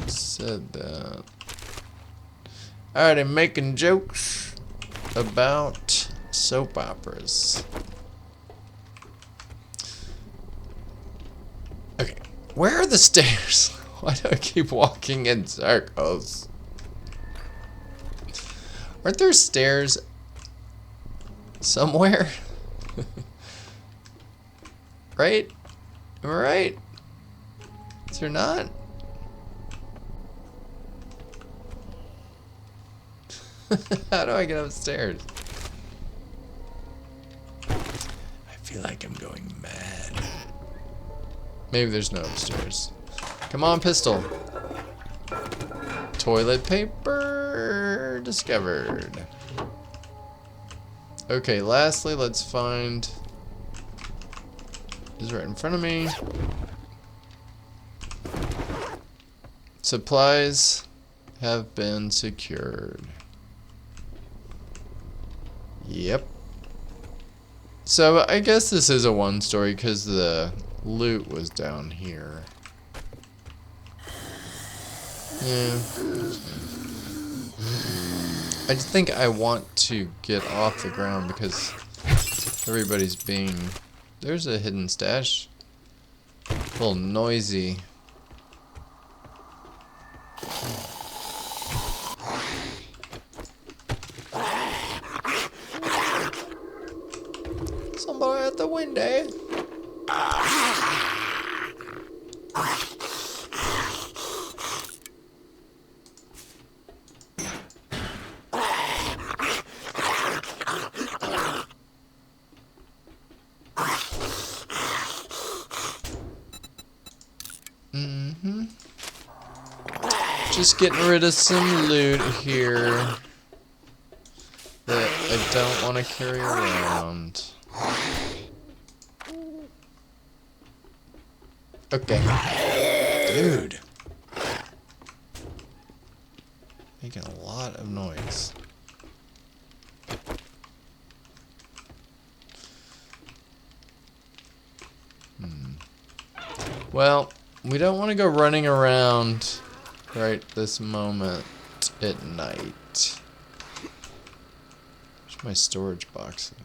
said that. Alright, I'm making jokes about soap operas. Okay, where are the stairs? Why do I keep walking in circles? Aren't there stairs somewhere? Right? Am I right? Is there not? How do I get upstairs? I feel like I'm going mad. Maybe there's no upstairs. Come on, pistol. Toilet paper discovered. Okay, lastly, let's find... This is right in front of me. Supplies have been secured. Yep. So I guess this is a one story because the loot was down here. Yeah. I just think I want to get off the ground because everybody's being... There's a hidden stash. A little noisy. Somebody at the window. Just getting rid of some loot here that I don't want to carry around. Okay. Dude. Making a lot of noise. Well, we don't want to go running around right this moment at night. Where's my storage box?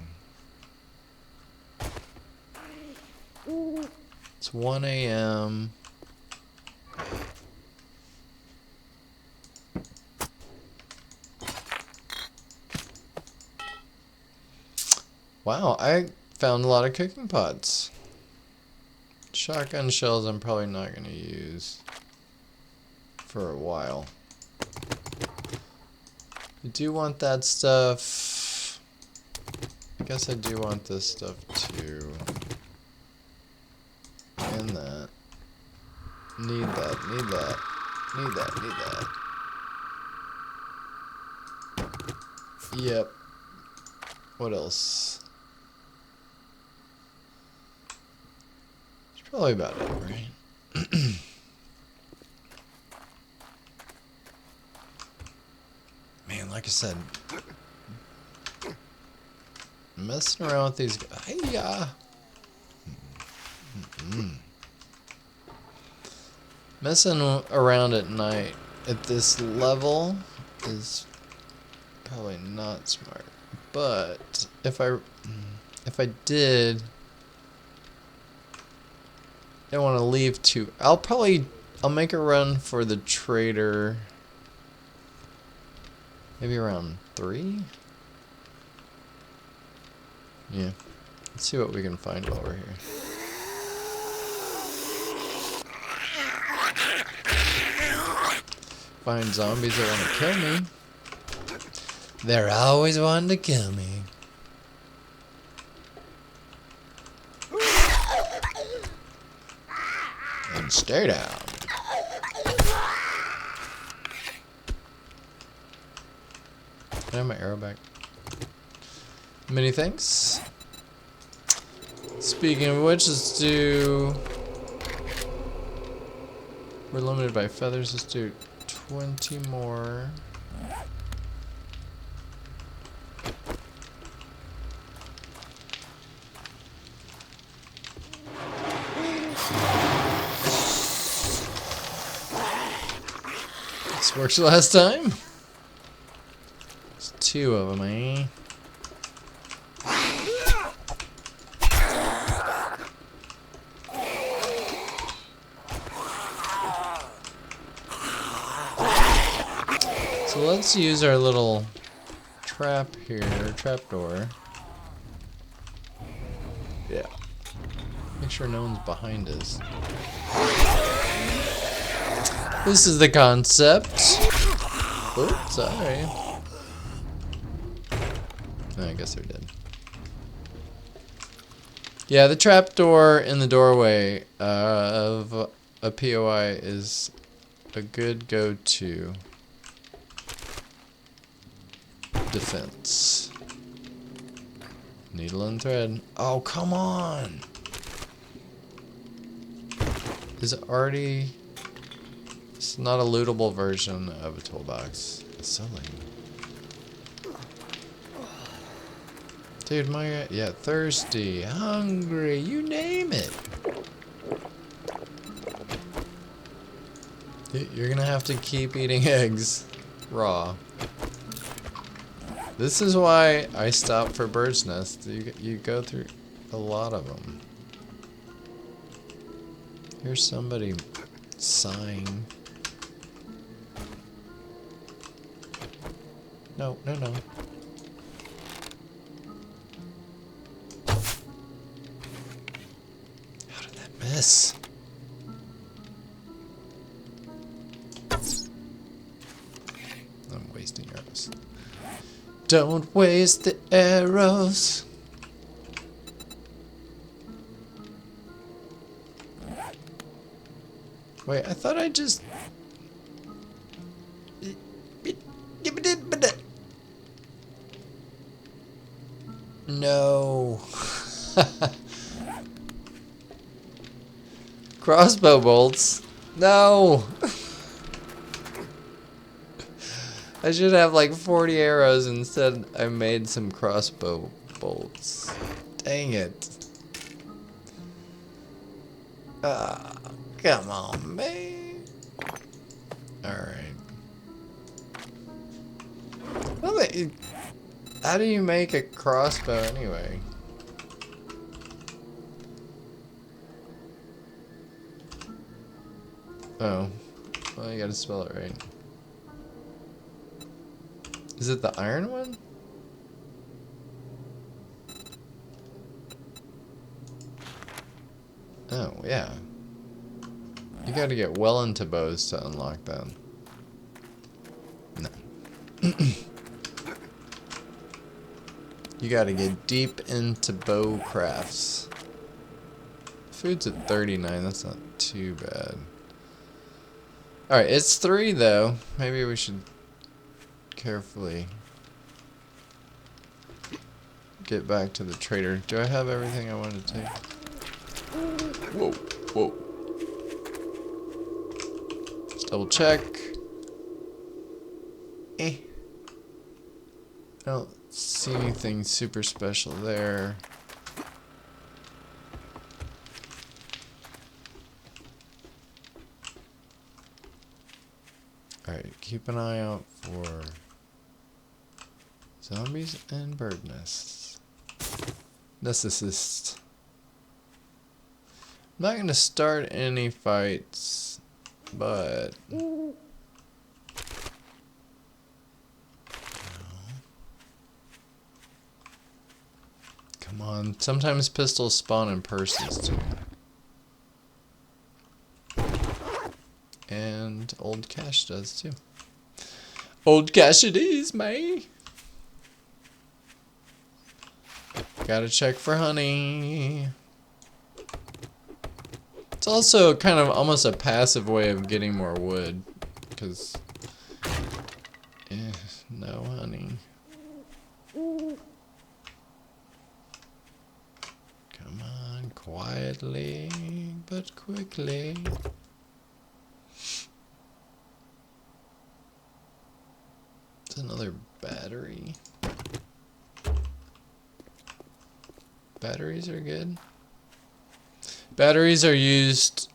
It's 1 a.m. Wow, I found a lot of cooking pots. Shotgun shells I'm probably not going to use for a while. I do want that stuff. I guess I do want this stuff too. And that. Need that, need that. Need that, need that. Yep. What else? It's probably about it, right? Man, like I said, messing around with these guys. Hey-ya! Messing around at night at this level is probably not smart. But if I did, I don't want to leave too. I'll make a run for the trader. Maybe around 3? Yeah. Let's see what we can find while we're here. Find zombies that want to kill me. They're always wanting to kill me. And stay down. Can I have my arrow back? Many thanks. Speaking of which, let's do... We're limited by feathers. Let's do 20 more. This worked last time. There's 2 of them, eh? So let's use our little trap here, trapdoor. Yeah. Make sure no one's behind us. This is the concept. Oops, sorry. I guess they're dead. Yeah, the trapdoor in the doorway of a POI is a good go-to. defense. Needle and thread. Oh, come on! Is it already... It's not a lootable version of a toolbox. It's so lame. Dude, yeah, thirsty, hungry, you name it. You're gonna have to keep eating eggs raw. This is why I stop for bird's nests. You go through a lot of them. Here's somebody sighing. No, no, no. How did that miss? I'm wasting arrows. Don't waste the arrows. Wait, I thought I just... No. Crossbow bolts. No. I should have like 40 arrows. Instead, I made some crossbow bolts. Dang it. Come on, man. Alright. Well, how do you make a crossbow anyway? Oh. Well, you gotta spell it right. Is it the iron one? Oh, yeah. You gotta get well into bows to unlock that. No. You gotta get deep into bow crafts. Food's at 39, that's not too bad. Alright, it's 3 though. Maybe we should carefully get back to the trader. Do I have everything I wanted to take? Whoa, whoa. Let's double check. I don't see anything super special there. Alright, keep an eye out for zombies and bird nests. Necessist. I'm not gonna start any fights, but come on. Sometimes pistols spawn in purses too. And old cash does too. Old cash it is, man. Gotta check for honey. It's also kind of almost a passive way of getting more wood, because no honey. Come on, quietly but quickly. It's another battery. Batteries are good. Batteries are used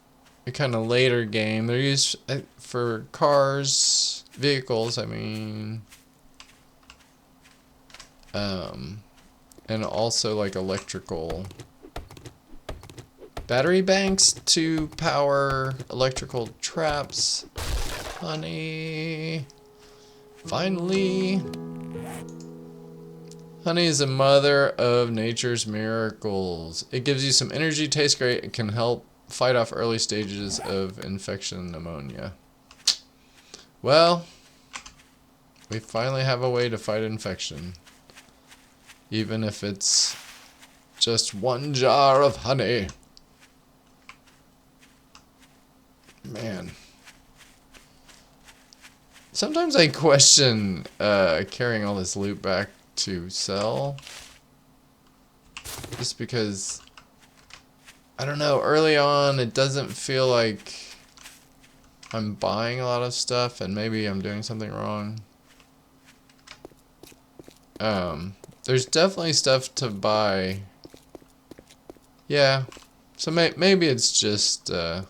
a kind of later game. They're used for cars, vehicles, I mean. And also like electrical. Battery banks to power electrical traps. Honey. Finally. Honey is the mother of nature's miracles. It gives you some energy, tastes great, and can help fight off early stages of infection and pneumonia. Well, we finally have a way to fight infection. Even if it's just 1 jar of honey. Man. Sometimes I question carrying all this loot back to sell. Just because, I don't know, early on it doesn't feel like I'm buying a lot of stuff, and maybe I'm doing something wrong. There's definitely stuff to buy. Yeah, so maybe it's just I'm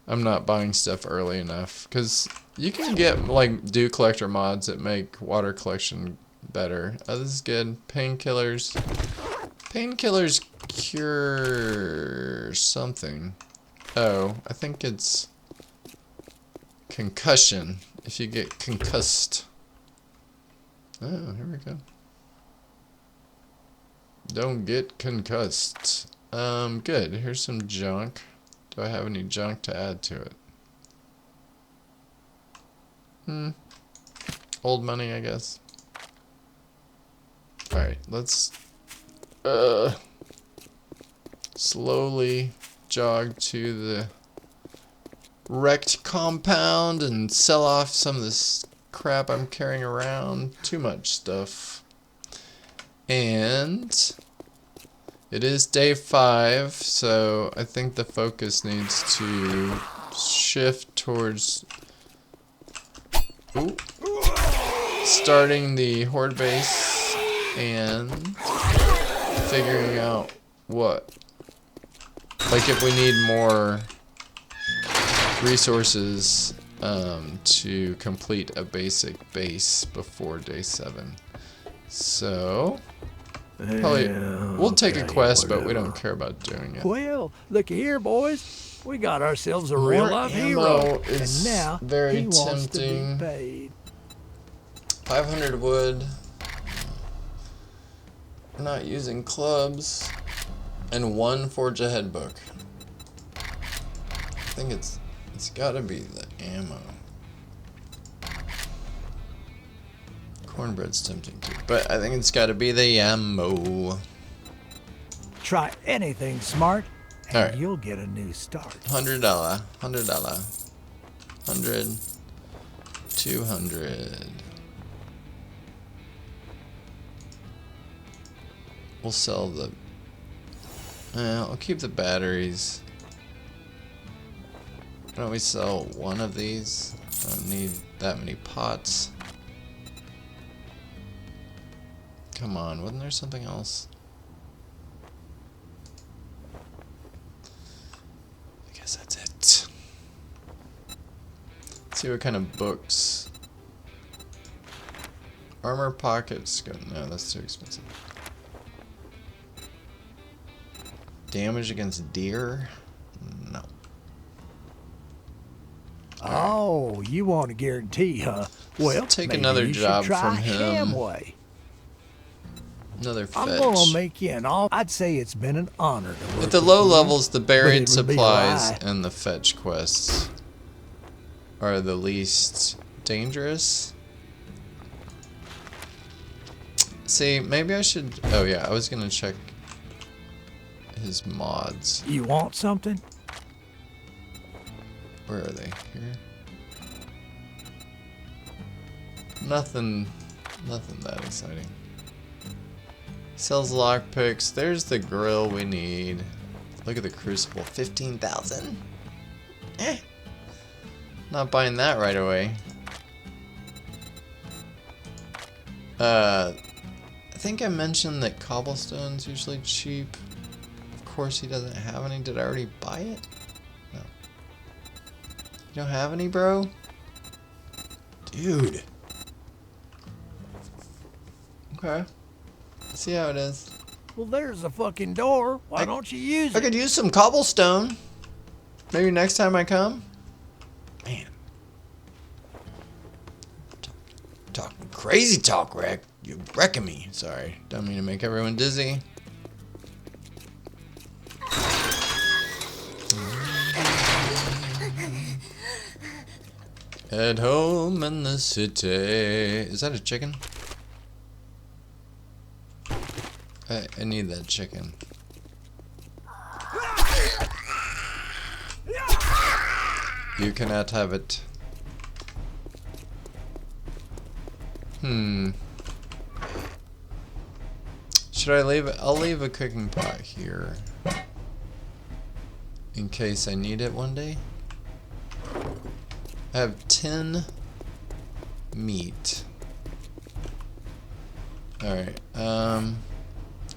not buying stuff early enough, because you can get like dew collector mods that make water collection better. Oh, this is good. Painkillers. Painkillers cure something. Oh, I think it's concussion. If you get concussed. Oh, here we go. Don't get concussed. Good. Here's some junk. Do I have any junk to add to it? Old money, I guess. Alright, let's slowly jog to the wrecked compound and sell off some of this crap I'm carrying around. Too much stuff. And it is day 5, so I think the focus needs to shift towards starting the Horde base and figuring out what. Like if we need more resources to complete a basic base before day 7. So probably we'll take a quest, but we don't care about doing it. Well, looky here, boys. We got ourselves a real life hero, and now very he wants to tempting. be paid. 500 wood. We're not using clubs, and 1 forge ahead book. I think it's got to be the ammo. Cornbread's tempting too, but I think it's got to be the ammo. Try anything smart, and All right. you'll get a new start. $100, $100, 100, 200. We'll sell the. I'll keep the batteries. Why don't we sell one of these? I don't need that many pots. Come on, wasn't there something else? I guess that's it. Let's see what kind of books. Armor pockets. No, that's too expensive. Damage against deer? No. Oh, you want a guarantee, huh? Well, take maybe another you job should try from him. Hamway. Another fetch. I'm gonna make you an offer. I'd say it's been an honor to work At the with low you, levels, the buried but it would be a supplies lie. and the fetch quests are the least dangerous. See, maybe I should. Oh yeah, I was gonna check his mods. You want something? Where are they? Here. Nothing that exciting. Sells lockpicks. There's the grill we need. Look at the crucible. 15,000. Not buying that right away. I think I mentioned that cobblestone's usually cheap. Of course he doesn't have any. Did I already buy it? No. You don't have any, bro? Dude. Okay. See how it is. Well, there's a fucking door. Why don't you use I it? could use some cobblestone. Maybe next time I come. Man. Talking crazy talk, Rick. You're wrecking me. Sorry. Don't mean to make everyone dizzy. At home in the city. Is that a chicken? I need that chicken. You cannot have it. Should I leave it? I'll leave a cooking pot here. In case I need it one day. I have 10 meat. Alright,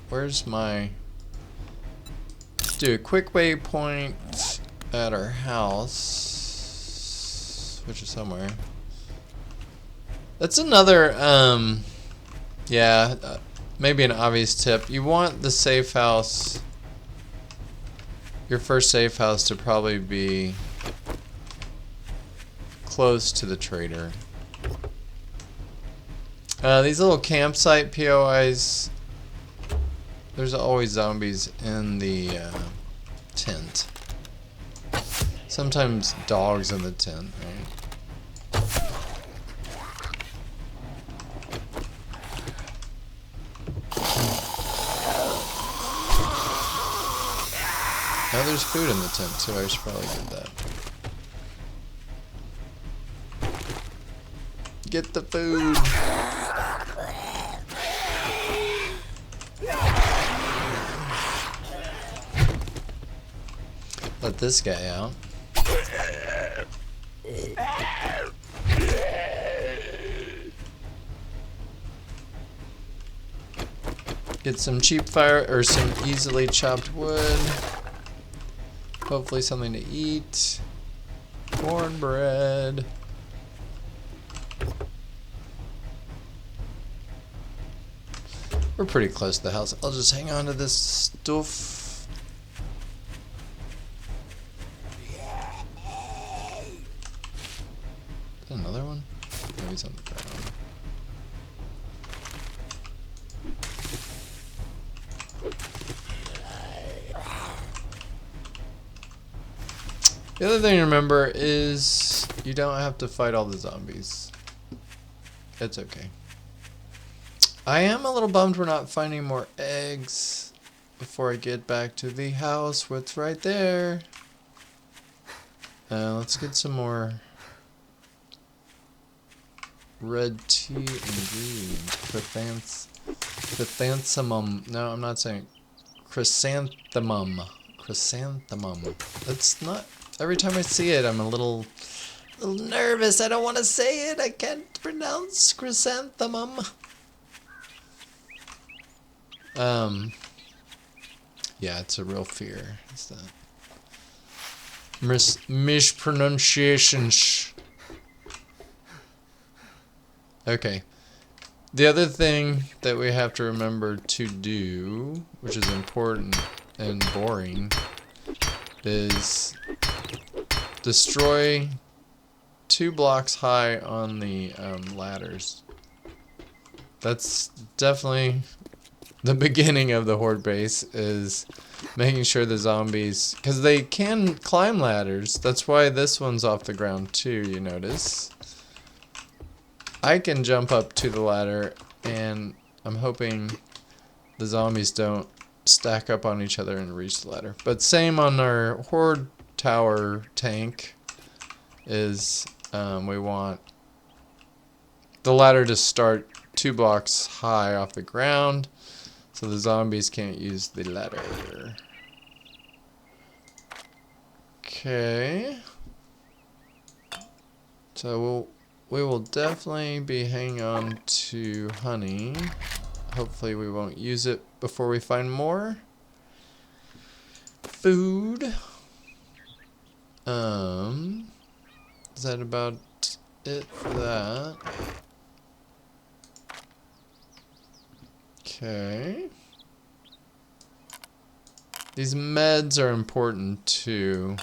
where's my... Let's do a quick waypoint at our house, which is somewhere. That's another, maybe an obvious tip. You want the safe house, your first safe house, to probably be close to the trader. These little campsite POIs, there's always zombies in the tent. Sometimes dogs in the tent, right? Now there's food in the tent too, I should probably get that. Get the food! Let this guy out. Get some cheap fire, or some easily chopped wood. Hopefully something to eat. Cornbread. We're pretty close to the house. I'll just hang on to this stuff. Another one? Maybe it's on the ground. The other thing to remember is you don't have to fight all the zombies. It's okay. I am a little bummed we're not finding more eggs before I get back to the house. What's right there? Let's get some more red tea ingredients. Chrysanthemum. No, I'm not saying chrysanthemum. Chrysanthemum. That's not. Every time I see it, I'm a little nervous. I don't want to say it. I can't pronounce chrysanthemum. Yeah, it's a real fear. It's that mispronunciations. Okay. The other thing that we have to remember to do, which is important and boring, is destroy 2 blocks high on the ladders. That's definitely the beginning of the Horde base, is making sure the zombies, because they can climb ladders. That's why this one's off the ground too, you notice. I can jump up to the ladder, and I'm hoping the zombies don't stack up on each other and reach the ladder. But same on our Horde tower tank, is we want the ladder to start 2 blocks high off the ground, so the zombies can't use the ladder. Okay. So we will definitely be hanging on to honey. Hopefully we won't use it before we find more food. Is that about it for that? Okay. These meds are important too,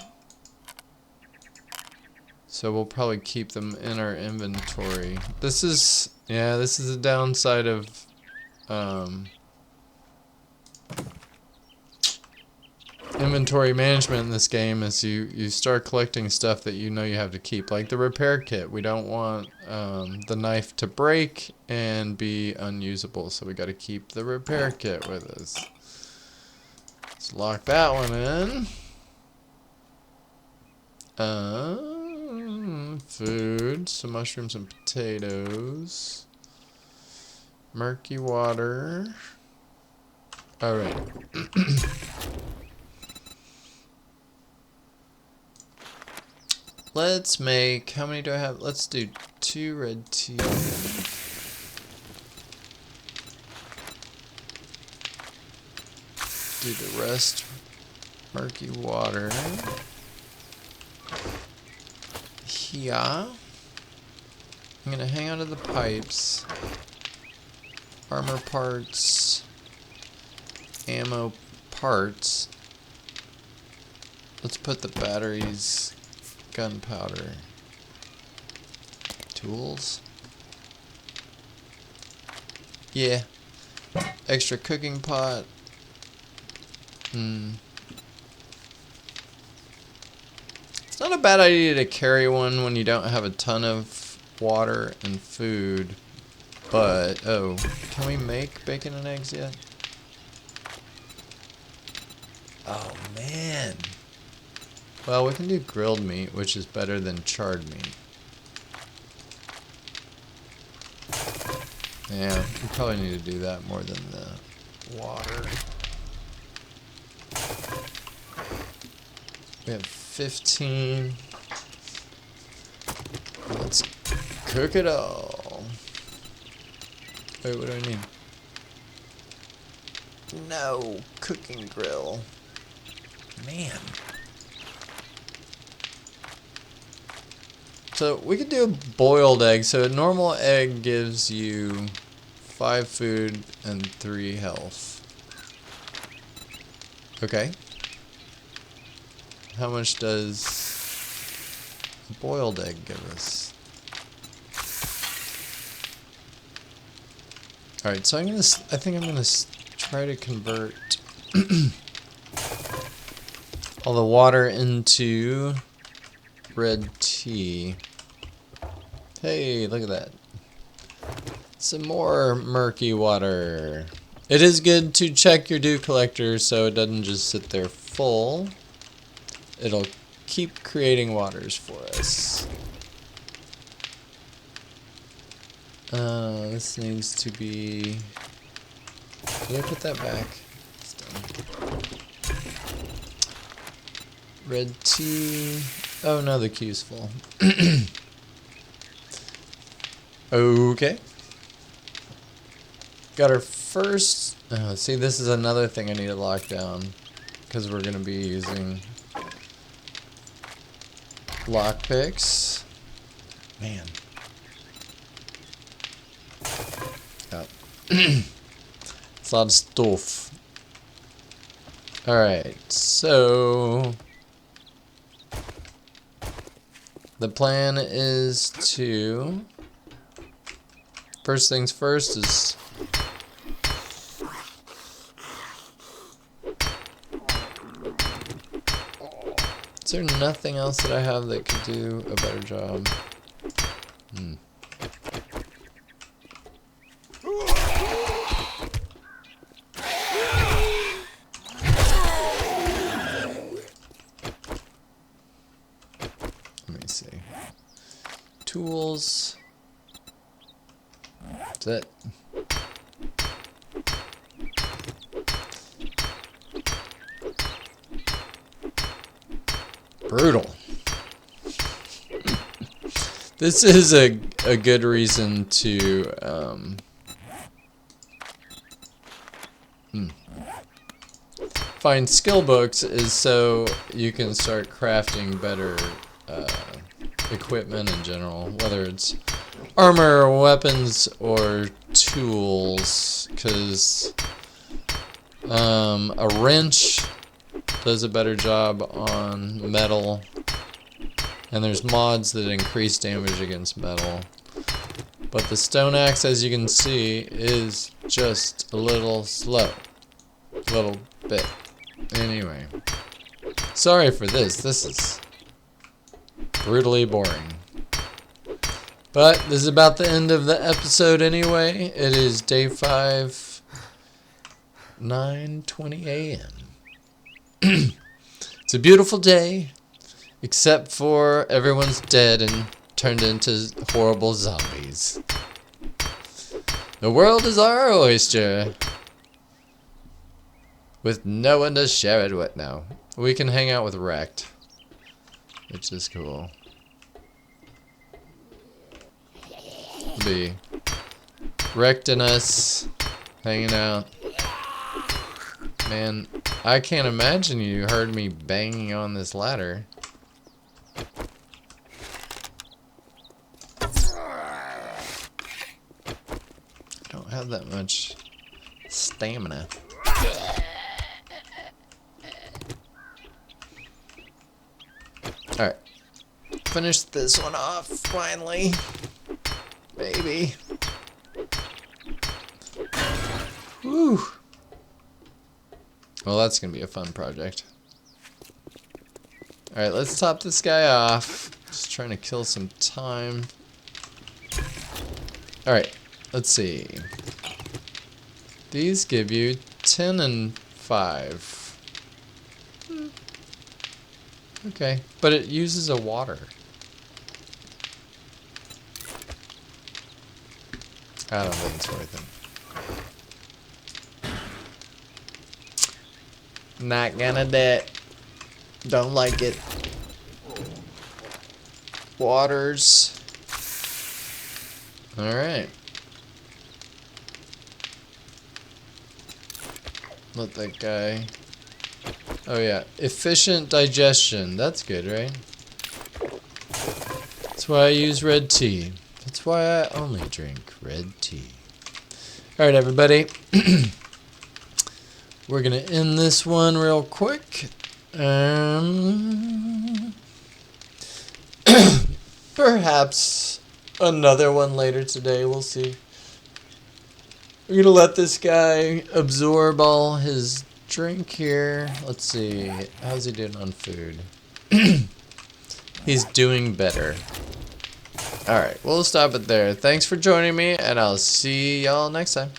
so we'll probably keep them in our inventory. This is a downside of inventory management in this game, is you start collecting stuff that you know you have to keep, like the repair kit. We don't want the knife to break and be unusable, so we got to keep the repair kit with us. Let's lock that one in. Food, some mushrooms and potatoes. Murky water. Alright. Let's make, how many do I have? Let's do 2 red tea. Do the rest murky water. Here. I'm gonna hang out of the pipes. Armor parts. Ammo parts. Let's put the batteries. Gunpowder. Tools. Yeah. Extra cooking pot. It's not a bad idea to carry one when you don't have a ton of water and food. But, oh, can we make bacon and eggs yet? Oh, man. Well, we can do grilled meat, which is better than charred meat. Yeah, we probably need to do that more than the water. We have 15. Let's cook it all. Wait, what do I need? No, cooking grill. Man. So we could do a boiled egg. So a normal egg gives you 5 food and 3 health. Okay. How much does a boiled egg give us? Alright, so I think I'm gonna try to convert all the water into red tea. Hey, look at that. Some more murky water. It is good to check your dew collector so it doesn't just sit there full. It'll keep creating waters for us. This needs to be... Did I put that back? It's done. Red tea. Oh no, the queue's full. Okay. Got our first... see, this is another thing I need to lock down. Because we're going to be using lockpicks. Man. Yep. It's a lot of stuff. Alright, so... The plan is to... First things first is... Is there nothing else that I have that could do a better job? Let me see. Tools. That's it. Brutal. This is a good reason to find skill books, is so you can start crafting better equipment in general, whether it's armor or weapons or tools, because a wrench does a better job on metal, and there's mods that increase damage against metal, but the stone axe, as you can see, is just a little slow. A little bit. Anyway, sorry for this. This is brutally boring. But this is about the end of the episode anyway. It is day 5, 9:20 a.m. It's a beautiful day, except for everyone's dead and turned into horrible zombies. The world is our oyster. With no one to share it with now. We can hang out with Wrecked. Which is cool. Be Wrecked and us hanging out. Man, I can't imagine you heard me banging on this ladder. I don't have that much stamina. Alright. Finish this one off, finally. Maybe. Whew. Well, that's gonna be a fun project. Alright, let's top this guy off. Just trying to kill some time. Alright, let's see. These give you 10 and 5. Okay, but it uses a water. I don't think it's worth it. Not gonna do it. Don't like it. Waters. Alright. Let that guy... Oh yeah, efficient digestion. That's good, right? That's why I use red tea. That's why I only drink red tea. Alright, everybody. We're gonna end this one real quick. Perhaps another one later today. We'll see. We're gonna let this guy absorb all his drink here. Let's see. How's he doing on food? He's doing better. Alright, we'll stop it there. Thanks for joining me, and I'll see y'all next time.